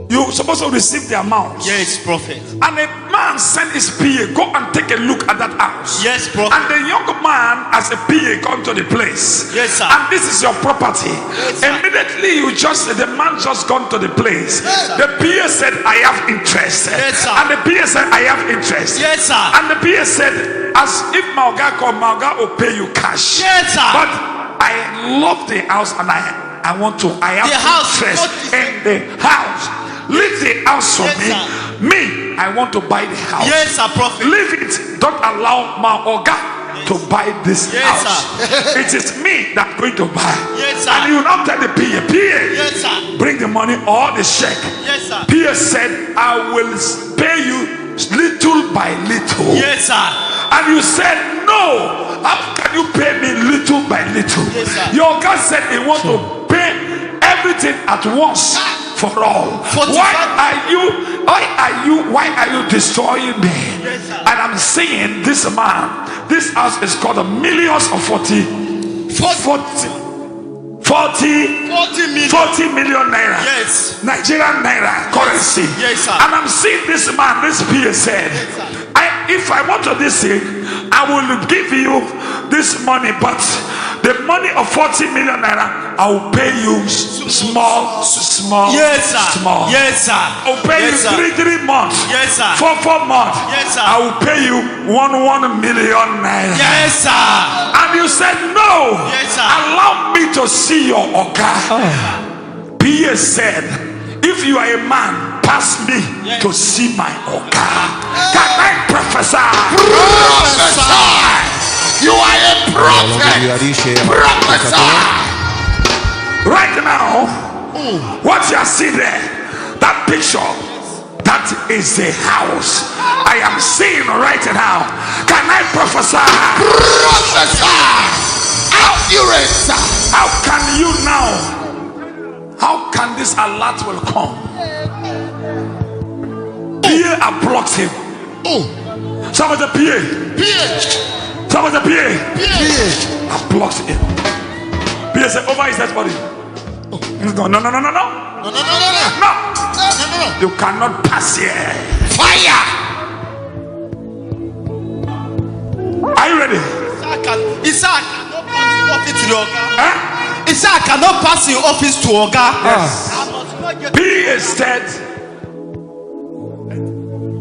You're supposed to receive the amount. Yes, prophet. And a man sent his PA, go and take a look at that house. Yes, prophet. And the young man as a PA come to the place. Yes, sir. And this is your property. Yes, sir. Immediately the man just gone to the place. Yes, the PA said, I have interest. Yes, sir. And the PA said, I have interest. Yes, sir. And the PA said, as if Mauga come, Mauga will pay you cash. Yes, sir. But I love the house and I have the house, interest in the house. Leave the house for yes, me. Sir. Me, I want to buy the house. Yes, sir, prophet. Leave it. Don't allow my Oga to buy this yes, house. Sir. It is me that's going to buy. Yes, sir. And you will not tell the PA. Yes, sir. Bring the money or the check. Yes, sir. PA said, I will pay you little by little. Yes, sir. And you said, no. How can you pay me little by little? Yes, sir. Your God said he wants to pay everything at once. For all. Why are you destroying me? Yes, sir. And I'm seeing this man, this house is called millions of 40 million naira. Yes. Nigerian naira currency. Yes, sir. And I'm seeing this man, this PA said, if I want to this thing, I will give you this money, but the money of 40 million naira, I will pay you small. Yes, sir. Small. Yes, sir. I will pay yes, you 3 months. Yes, sir. 4 months. Yes, sir. I will pay you 1 million naira. Yes, sir. And you said no. Yes, sir. Allow me to see your Oga. PA said, if you are a man, pass me to see my Oga. Can I prophesy? Prophesy. You are a prophet. Prophesy. Right now, what you see there, that picture, that is the house I am seeing right now. Can I prophesy? Prophesy. Accurate. How can you now? How can this alert will come? PA have blocked him. Some of the PA. Some of the PA have blocked him. PA said, over his dead body. No. You cannot pass here. Fire. Are you ready? Isaac cannot pass your office to Oga. Yes. PA said,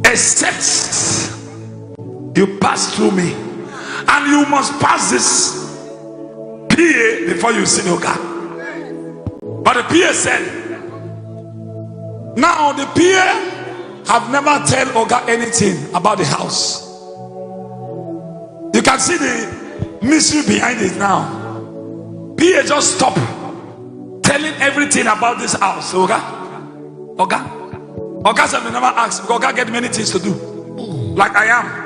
except You pass through me. And you must pass this PA before you see Oga. But the PA said, now the PA have never tell Oga anything about the house. You can see the mystery behind it now. PA just stop telling everything about this house. Oga said, we never ask because Oga get many things to do. Like I am.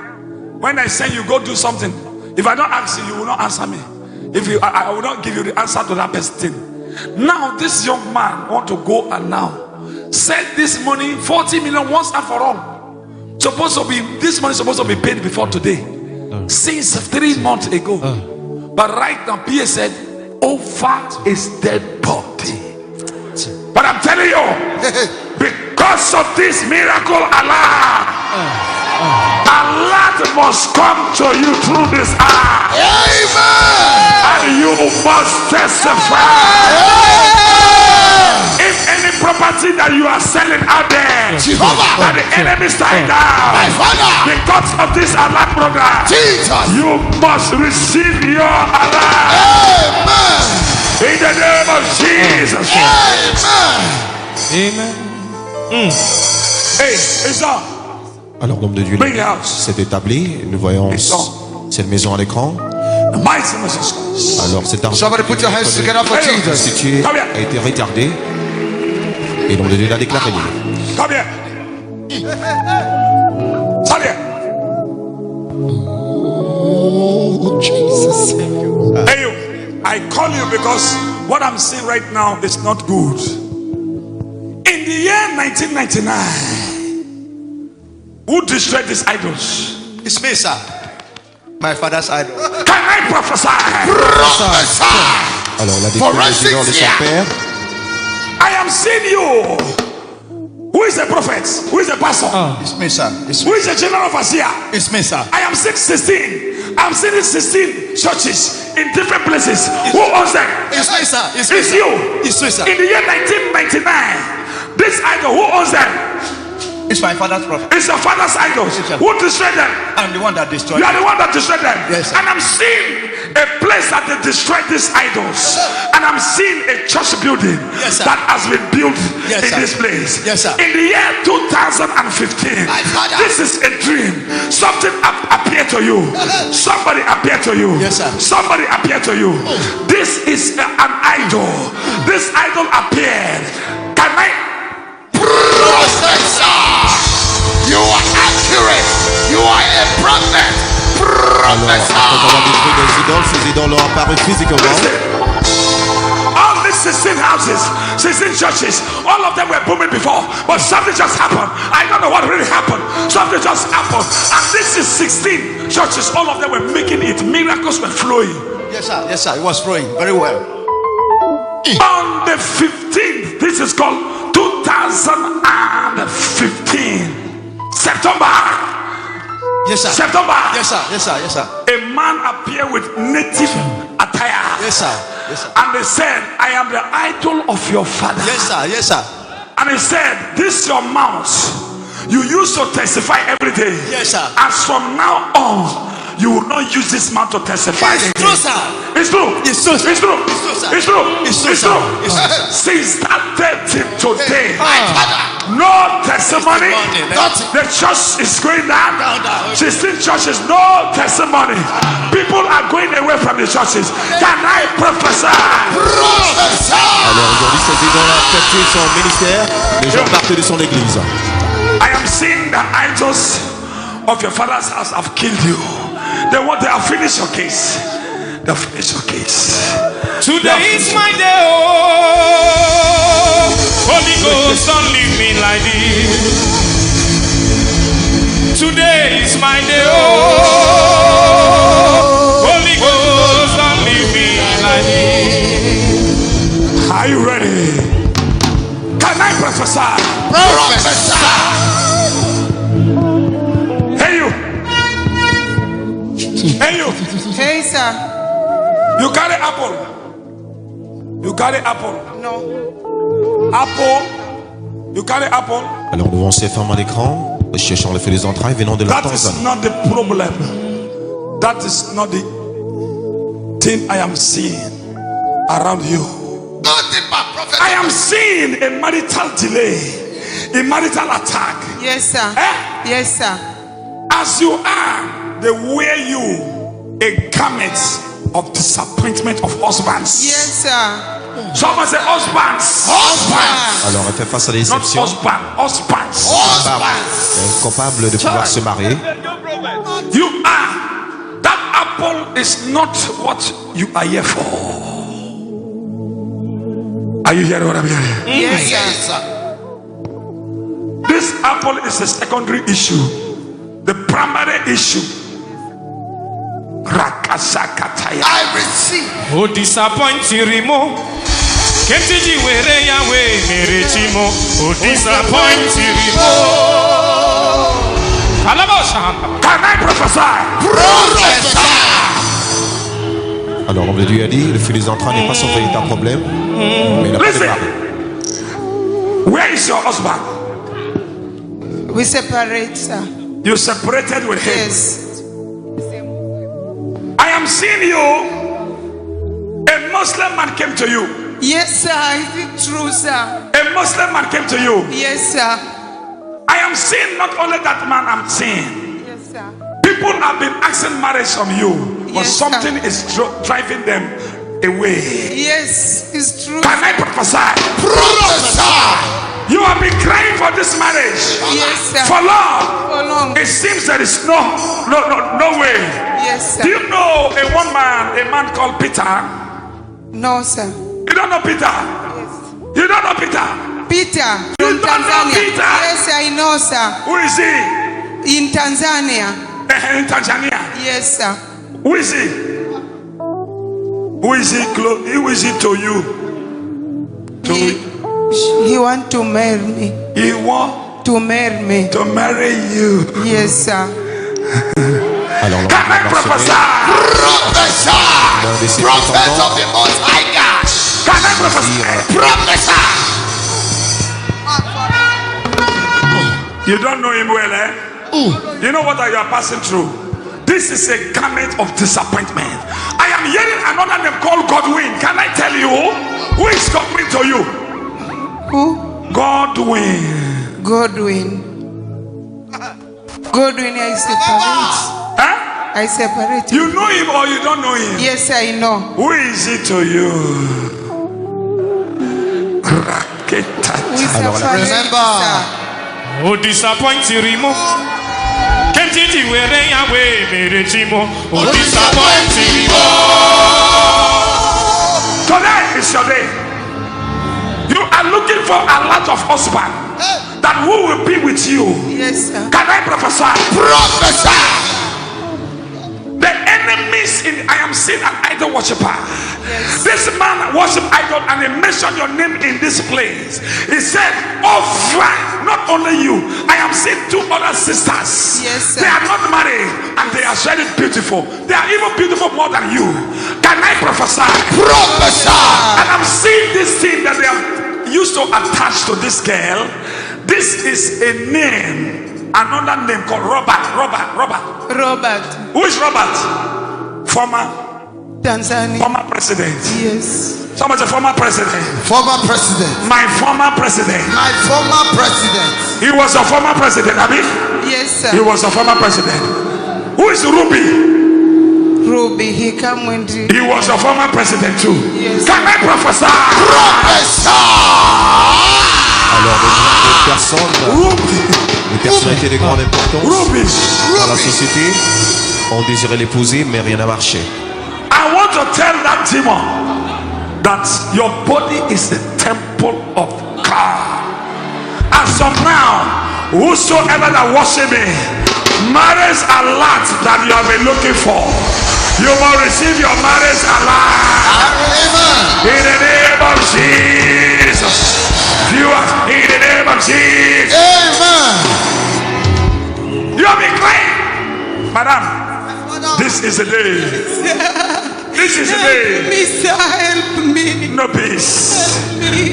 When I say you go do something, if I don't ask you, you will not answer me. I will not give you the answer to that person. Now this young man want to go and now send this money 40 million once and for all. This money is supposed to be paid before today. Since 3 months ago. But right now PA said over is dead body. But I'm telling you, because of this miracle, Allah must come to you through this hour. Amen. And you must testify. Amen. If any property that you are selling out there, that the enemy is tying down, because of this Allah program, you must receive your Allah. Amen. In the name of Jesus. Amen. Hey, it's on. Alors l'homme de Dieu s'est établi. Nous voyons cette maison à l'écran. Alors cet argent constitué a été retardé. Et l'homme de Dieu l'a déclaré libre. Oh, Jesus. Hey, you. I call you because what I'm seeing right now is not good. In the year 1999, who destroyed these idols? It's me, sir. My father's idol. Can I prophesy? Alors la déclaration de son père. I am seeing you. Who is a prophet? Who is a pastor? It's me, sir. Who is a general overseer? It's me, sir. I am 16. I'm seeing 16 churches in different places. Who owns them? It's me, sir. It's you. It's me, sir. In the year 1999, this idol, who owns them? It's my father's prophet. It's your father's idols. Who destroyed them? I'm the one that destroyed them. You are them. the one that destroyed them. Yes, sir. And I'm seeing a place that they destroyed these idols. And I'm seeing a church building that has been built in this place. Yes, sir. In the year 2015, this is a dream. Something appeared to you. Somebody appeared to you. Yes, sir. Somebody appeared to you. This is an idol. This idol appeared. Can I? You are accurate. You are a prophet. Alors, après avoir détruit des idoles, ces idoles ont apparu physiquement. All these 16 houses, 16 churches, all of them were booming before, but something just happened. I don't know what really happened. Something just happened. And this is 16 churches, all of them were making it. Miracles were flowing. Yes, sir. Yes, sir. It was flowing very well. On the 15th, this is called 2015. September. Yes, sir. September. Yes, sir. Yes, sir. Yes, sir. A man appeared with native attire. Yes, sir. Yes, sir. And they said, I am the idol of your father. Yes, sir. Yes, sir. And he said, this your mouth. You used to testify every day. Yes, sir. As from now on, you will not use this mouth to testify. It's true, sir. It's true. It's true. It's true. It's true, sir. It's true. It's true, It's sir. true. It's true, sir. Since that day till today, no testimony. The church is going down. 16 churches, no testimony. People are going away from the churches. Can I prophesy? Alors aujourd'hui, ces idoles ont effectué son ministère. Les gens partent de son église. I am seeing the idols of your father's house have killed you. They have finished your case. They have finished your case. Today is my day, oh, Holy Ghost, don't leave me like this. Today is my day, oh, Holy Ghost, don't leave me like this. Are you ready? Can I prophesy? Hey you. Hey you. Hey, sir. You carry apple. You carry apple. No. Apple. You carry apple. Alors nous voyons ces femmes à l'écran. cherchant le fruit des entrailles venant de la That is Tanzanie. not the problem. That is not the thing I am seeing around you. I am seeing a marital delay, a marital attack. Yes, sir. Yes, sir. As you are, they wear you a garment of disappointment of husbands. Yes, sir. Someone say husbands. Husbands. Alors elle fait face à des Not déceptions. husband. Husbands. Incapable de pouvoir se marier. You are. That apple is not what you are here for. Are you hearing what I'm hearing? Yes, sir. This apple is a secondary issue. The primary issue. Rakasakataya. I receive. O disappoint Rimo. Kentiji were Yahweh merechimo. O disappoint Rimo. Can I prophesy? Alors l'homme de Dieu a dit, le fruit des entrailles n'est pas son véritable problème, mais il n'a pas de mari. Where is your husband? We separate, sir. You separated with him. Yes. I am seeing you. A Muslim man came to you. Yes, sir. Is it true, sir? A Muslim man came to you. Yes, sir. I am seeing not only that man, I'm seeing. Yes, sir. People have been asking marriage from you, but Yes, something is driving them away. Yes, it's true. Can I prophesy? Prophesy. You have been crying for this marriage. Yes, sir. For long. For long. It seems there is no way. Yes, sir. Do you know a man called Peter? No, sir. You don't know Peter? Yes. You don't know Peter? Peter You from don't know Tanzania. Peter? Yes, I know, sir. Who is he? In Tanzania. In Tanzania. Yes, sir. Who is he? Who is he? Who is he to you? He want to marry me. He want to marry me. To marry you. Yes, sir. Alors Can I prophesy? Prophesy. Prophet of the Most High God. Can I prophesy? Prophesy. You don't know him well, eh? You know what you are passing through? This is a garment of disappointment. I am hearing another name called Godwin. Can I tell you who is Godwin to you? Who? Godwin. Godwin. Godwin, I separate. Huh? I separate. You know him or you don't know him? Yes, I know. Who is he to you? Remember. O disappoint Rimo. Kentiji were Yahweh merechimo. O disappoint Rimo. Today is your day. You are looking for a lot of husband that who will be with you. Yes, sir. Can I prophesy? Prophesy. The enemies I am seeing an idol worshiper. Yes. This man worship idol and he mentioned your name in this place. He said, oh Frank, not only you, I am seeing two other sisters. Yes, sir. They are not married and they are very beautiful. They are even beautiful more than you. Can I prophesy? Prophesy. And I'm seeing this thing that they are used to attach to this girl. This is a name, another name called Robert. Robert. Who is Robert? Former Tanzania. Former president. Yes. Someone say former president. Former president. My former president. My former president. He was a former president, Abi? Yes, sir. He was a former president. Who is Ruby? Ruby, he come when He was a former president too. Yes. Can I prophesy? Alors des personnalités de grande importance dans la société ont désiré l'épouser, mais rien n'a marché. I want to tell that demon that your body is the temple of God. As of now, whosoever that worship me, marriage alert that you have been looking for, you will receive your marriage alert. In the name of Jesus. You are in the name of Jesus. Amen. You have been crying, madam. This is the day. This is the day. Mister, help me. No peace.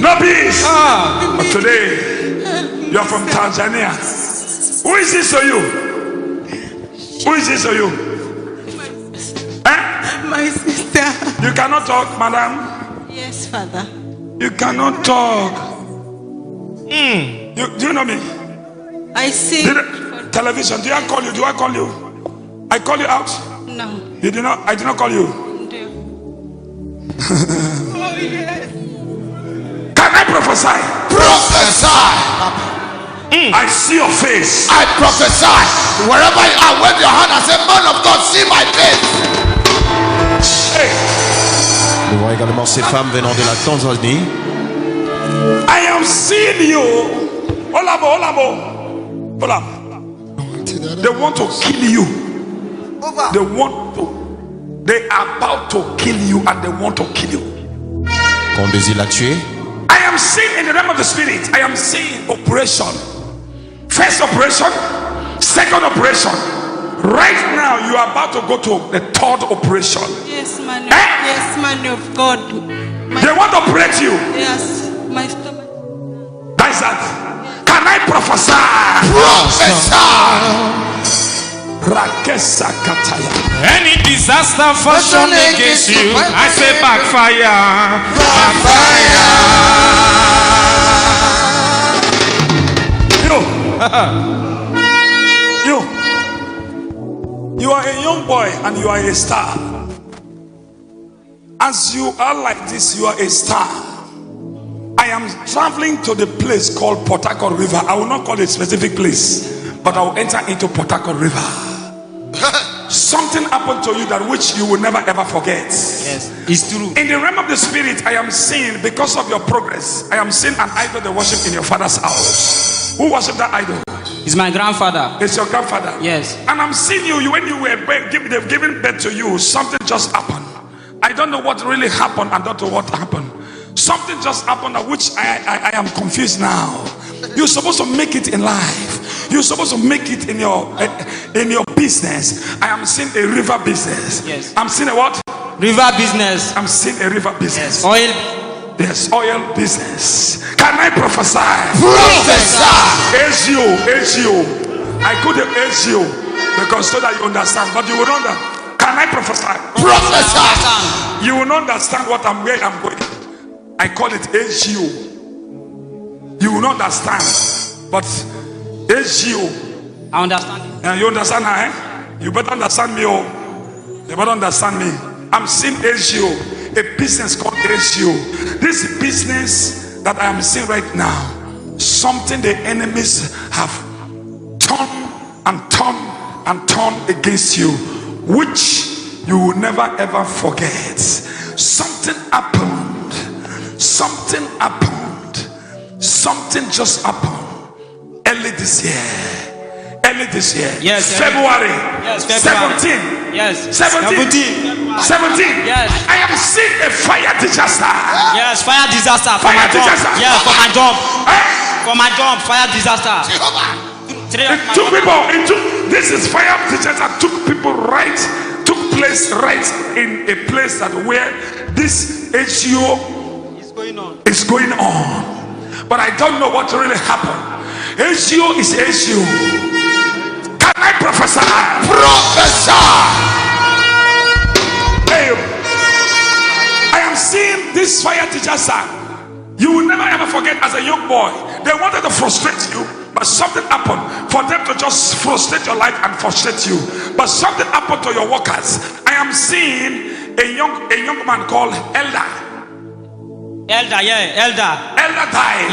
No peace. But today, you're from Tanzania. Who is this to you? Who is this to you? My sister. You cannot talk, madam. Yes, Father. You cannot talk. Do you know me? I see. Television. Do I call you? Do I call you? I call you out? No. You did not. I did not call you. Oh, yes. Can I prophesy? Prophesy. I see your face. I prophesy. Wherever you are, wave your hand and say, man of God, see my face. Nous voyons également ces femmes venant de la Tanzanie. I am seeing you. Olabo, Olabo. Olabo. They want to kill you. They are about to kill you and they want to kill you. Qu'on désire la tuer. I am seeing in the realm of the spirit. I am seeing operation. First operation, second operation. Right now, you are about to go to the third operation. Yes, man. Yes, man of God. They want to operate you. Yes, my stomach. That's that. Can I prophesy? Rakesa Kataya. Any disaster fashion against you, I say backfire. You are a young boy and you are a star. As you are like this, you are a star. I am traveling to the place called Port Harcourt River. I will not call it a specific place, but I will enter into Port Harcourt River. Something happened to you that which you will never ever forget. Yes, it's true. In the realm of the spirit, I am seeing, because of your progress, I am seeing an idol they worship in your father's house. Who worship that idol? It's my grandfather. It's your grandfather. Yes. And I'm seeing you when you were they've given birth to you. Something just happened. I don't know what really happened. I don't know what happened. Something just happened at which I am confused now. You're supposed to make it in life. You're supposed to make it in your business. I am seeing a river business. Yes. I'm seeing a what? River business. I'm seeing a river business. Yes. Oil. Yes, oil business. Can I prophesy? Prophesy. Age you. I could have aged you because so that you understand, but you will not. Can I prophesy? Prophesy. You will not understand where I'm going. I call it age you. You will not understand, but age you. I understand. You understand now, eh? You better understand me, oh. You better understand me. I'm seeing age you. A business called age you. This business that I am seeing right now, something the enemies have turned against you, which you will never ever forget. Something happened. Something just happened early this year. Yes. February. Yes, February. 17. Yes. 17. Yes. I am seeing a fire disaster. Yes, fire disaster. Fire disaster. Yes, for my job. For my job, fire disaster. This is fire disaster. Took place right in a place that where this HUO is going on. But I don't know what really happened. HUO is HUO. Can I prophesy? Prophesy. Hey, I am seeing this fire disaster. You will never ever forget as a young boy. They wanted to frustrate you, but something happened for them to just frustrate your life and frustrate you. But something happened to your workers. I am seeing a young man called Elder. Elder died.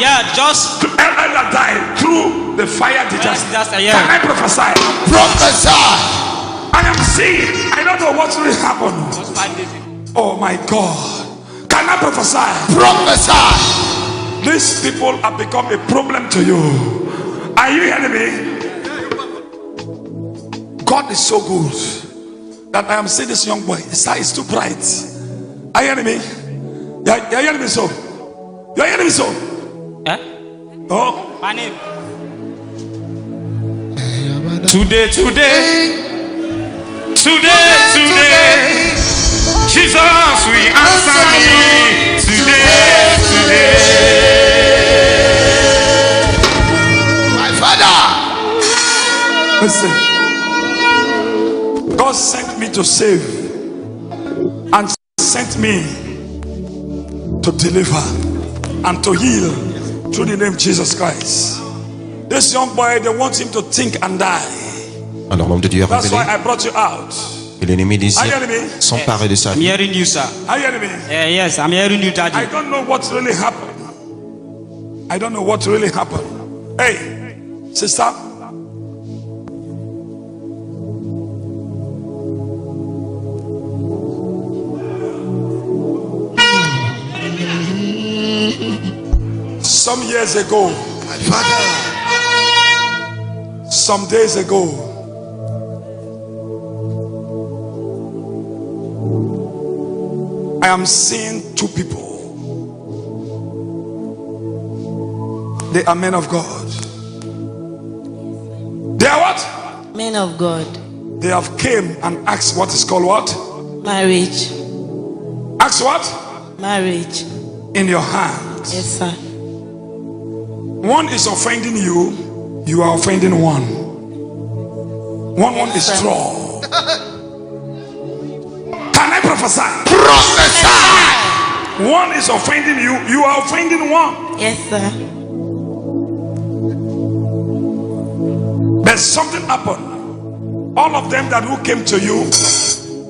Yeah, Elder died through the fire disaster. Yeah. Can I prophesy? Prophesy. I am seeing. I don't know what really happened. Oh my God. Can I prophesy? Prophesy. These people have become a problem to you. Are you hearing me? God is so good that I am seeing this young boy. His eye is too bright. Are you hearing me? You're hearing me so? You're hearing me so? Eh? Oh. My name. Today. Jesus, we answer me. Today. My Father. Listen. God sent me to save and sent me to deliver and to heal through the name of Jesus Christ. This young boy, they want him to think and die. Alors l'homme de Dieu a That's révélé why I brought you out. que l'ennemi désire Are you hearing me? s'emparer de sa I'm vie. hearing you, sir. Are you hearing me? Yes, I'm hearing you, Daddy. I don't know what really happened. I don't know what really happened. Hey, sister. Some years ago, My father. some days ago, I am seeing two people. They are men of God. They are what? Men of God. They have came and asked what is called what? Marriage. Ask what? Marriage. In your hand. Yes, sir. One is offending you, you are offending one. One is strong. Can I prophesy? Prophesy. One is offending you, you are offending one. Yes, sir. There's something happened. All of them that who came to you,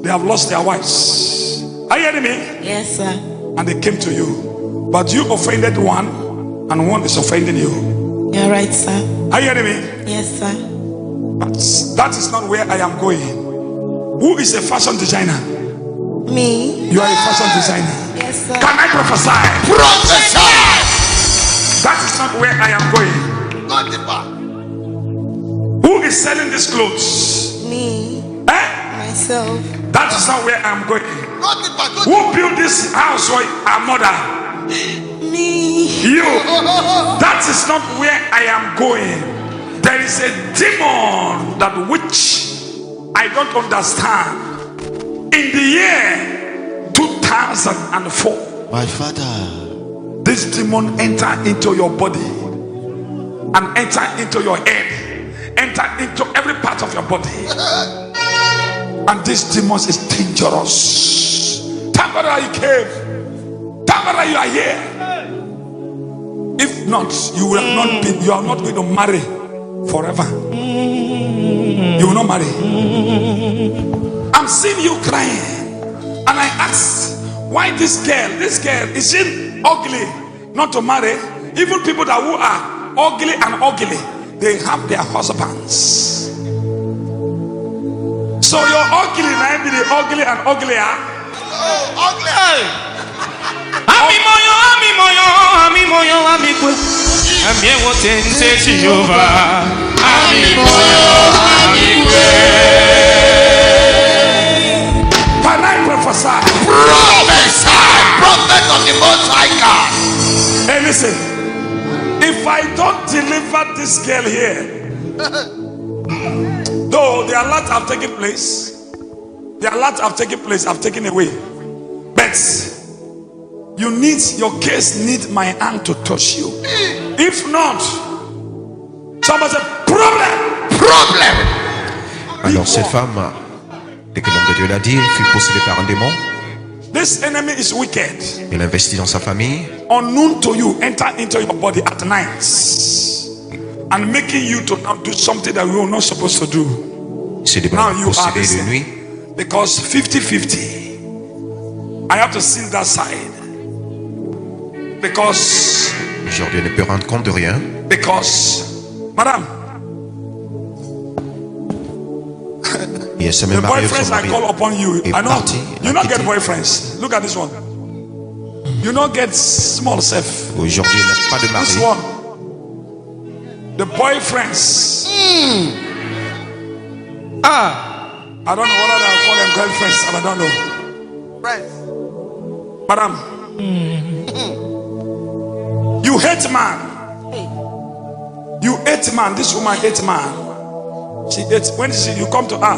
they have lost their wives. Are you hearing me? Yes, sir. And they came to you. But you offended one, and one is offending you. You're right, sir. Are you hearing me? Yes, sir. That is not where I am going. Who is a fashion designer? Me. You are a fashion designer. Yes, sir. Can I prophesy? Prophesy. That is not where I am going. Go deeper. Who is selling these clothes? Me. Myself. That is not where I am going. Go deeper. Go Who built this house for our mother? Me. You. That is not where I am going. There is a demon that which I don't understand. In the year 2004, My father. this demon entered into your body and entered into your head, entered into every part of your body. And this demon is dangerous. Thank God that you came. Thank God that you are here. If not, you will not be, you are not going to marry forever. You will not marry. I'm seeing you crying. And I asked, why this girl, is she ugly not to marry? Even people that who are ugly and ugly, they have their husbands. So you're ugly, now be the ugly and uglier. Oh, ugly. Ami moyo, ami kwe. Ami ewo tente Jehovah. Ami moyo, ami kwe. Can I prophesy? Prophesy. Prophet of the Most High God. Hey, listen. If I don't deliver this girl here, though there are lots have taken place, have taken away, but you need, your case need my hand to touch you. If not, somebody say problem. Alors cette femme, dès que l'homme de Dieu l'a dit, fut possédée par un démon. This enemy is wicked. Il investit dans sa famille. Unknown to you, enter into your body at night and making you to not do something that we were not supposed to do. C'est des Now démons you are possédés de nuit. because 50-50. I have to see that side. Because Aujourd'hui, elle ne peut rendre compte de rien. madame, Et elle s'est the même mariée, son boyfriends I mari call upon you, est I know parti. you not get boyfriends. Look at this one. You not get small self. Aujourd'hui, elle n'a pas de This mari. one, the boyfriends. I don't know whether I call them girlfriends. I don't know. Friends. Madam, you hate man. You hate man. This woman hates man. She hates when you come to her.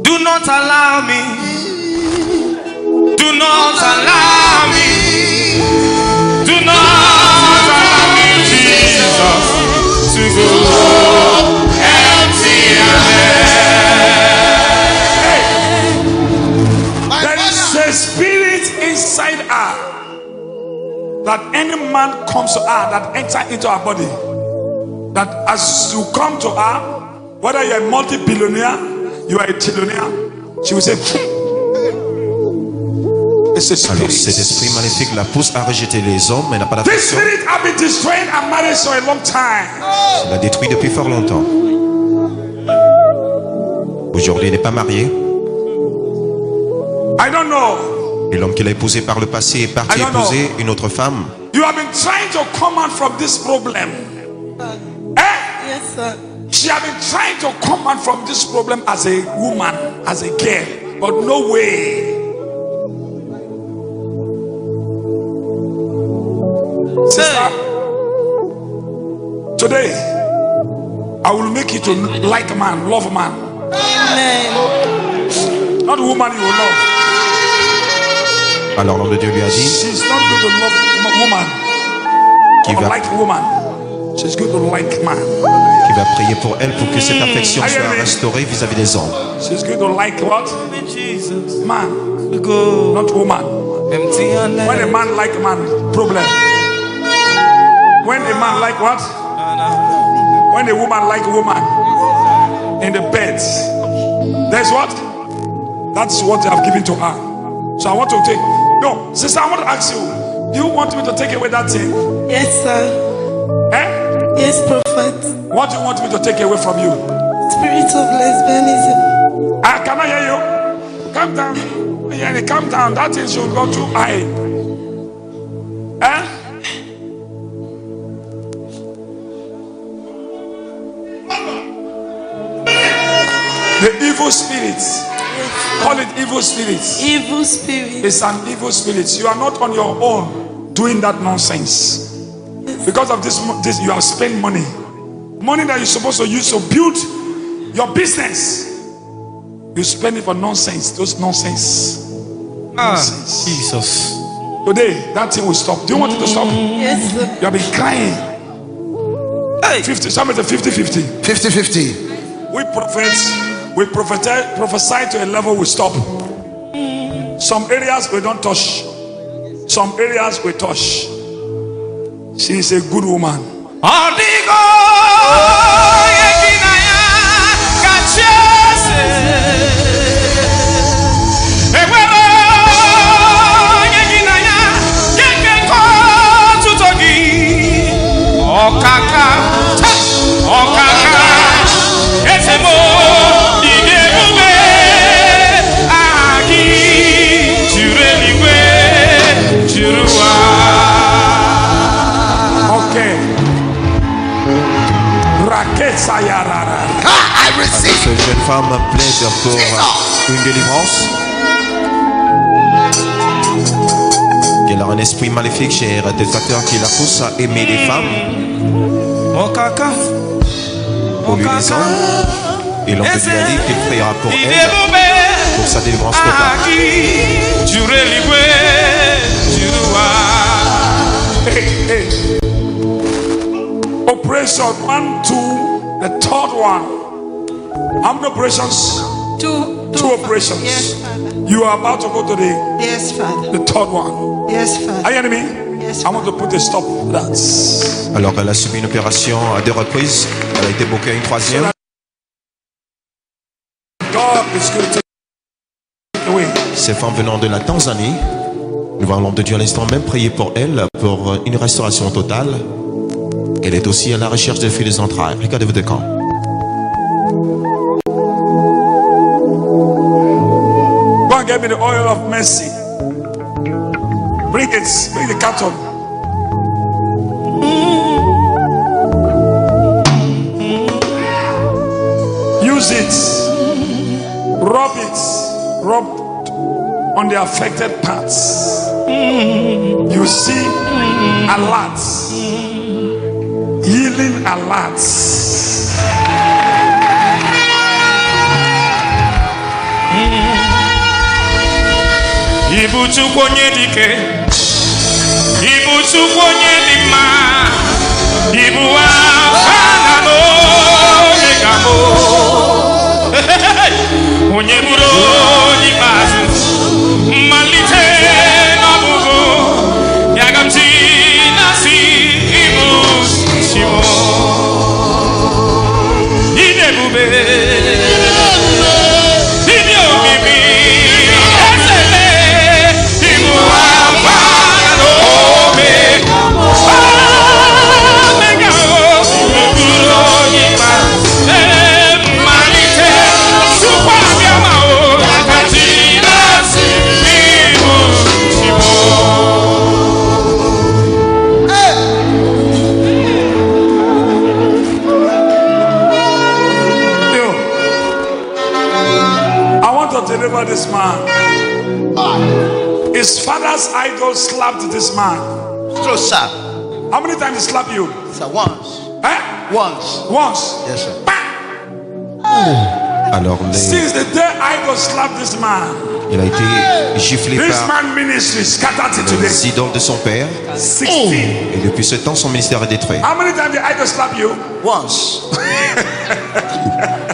Do not allow me. Do not a spirit inside her that any man comes to her that enter into her body, that as you come to her, whether you're a multi-billionaire, you are a trillionaire, she will say, alors cet esprit maléfique la pousse à rejeter les hommes, mais n'a pas this d'affection. spirit have been destroying her marriage for a long time. Il l'a détruit depuis fort longtemps. Aujourd'hui, il n'est pas marié. I don't know. Et l'homme qu'il a épousé par le passé est parti I don't know. épouser une autre femme. You have been trying to come out from this problem. Yes, sir. She have been trying to come out from this problem as a woman, as a girl, but no way. Sister, today I will make you to like man, love man. Amen. Not woman you will love. Alors l'homme de Dieu lui a dit She's not going to love woman qu'il or va, like woman. She's going to like man. qu'il va prier pour elle pour que cette affection soit restaurée vis-à-vis des hommes. She's going to like what? Man. Not woman. When a man like man, problem. When a man like what? When a woman like woman in the bed, there's what? That's what they have given to her. So I want to take. No, sister, I want to ask you. Do you want me to take away that thing? Yes, sir. Eh? Yes, prophet. What do you want me to take away from you? Spirit of lesbianism. Can I hear you? Calm down. Yeah, calm down. That thing should go too high. Eh? The evil spirits. Call it evil spirits. Evil spirit. It's an evil spirit. You are not on your own doing that nonsense. Because of this you have spent money. Money that you're supposed to use to build your business. You spend it for nonsense. Those nonsense. Nonsense. Jesus. Today, that thing will stop. Do you want it to stop? Yes, sir. You have been crying. Hey. 50, some 50-50. 50-50. We prophesy to a level we stop. Some areas we don't touch. Some areas we touch. She is a good woman. I receive. Cette jeune femme plaide pour une délivrance. Qu'elle a un esprit maléfique chez des facteurs qui la poussent à aimer les femmes pour lui les hommes. Et l'homme de Dieu a dit qu'il priera pour elle, pour sa délivrance totale. Hey. Operation 1, 2, the third one. How many operations? Two operations. Yes, Father. You are about to go to Yes, Father. the third one. Yes, Father. Are you hearing me? Yes, I want to put a stop to that. Alors elle a subi une opération à 2 reprises. Elle a été bouquée à une 3e. God is going to take away. Ces femmes venant de la Tanzanie, nous voyons l'homme de Dieu à l'instant même prier pour elle, pour une restauration totale. Elle est aussi à la recherche des fruits des entrailles. Regardez-vous de camp. Go and get me the oil of mercy. Bring it. Bring the carton. Use it. Rub it. Rub on the affected parts. You see a lot. Healing a lot. Ibu chukwu onye dike, Ibu chukwu onye dị mma, Ibu Alfa na Omega mo. Onye bụrụ onye ikpeazụ, mmalite His father's idol slapped this man. True, sir. How many times he slapped you? Sir, once. Once. Once. Yes, sir. Alors Since the day idol slapped this man, il a été giflé this par man ministry scattered it today. les idoles de son père. 16. Et depuis ce temps, son ministère est détruit. How many times did idol slap you? Once.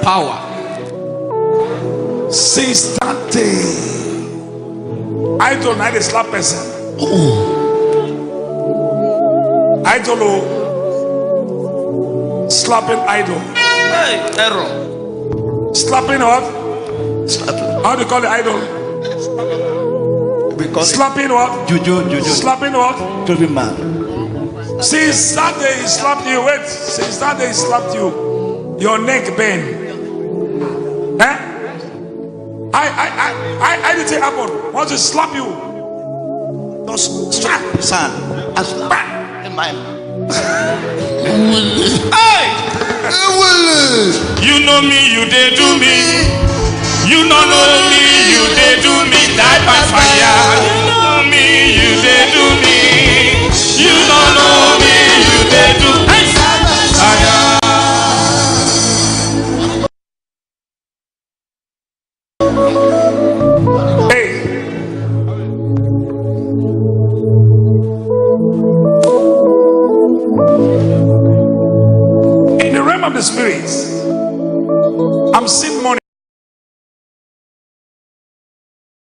Power. Since that day, idol not a slap person. Idol slapping idol. Hey, error. Slapping what? Slapping. How do you call the idol? We call slapping what? Juju. Slapping what? Juju man. Since that day he slapped you. Wait. Since that day he slapped you, your neck bend. Eh? I did it happen. Once he slap you, just slap, son. I slap. In my. Hey! You know me, you they do me. You don't know me, you they do me. Die by fire. You know me, you they do me. You don't know me, you they do me. Hey. In the realm of the spirit, I'm seeing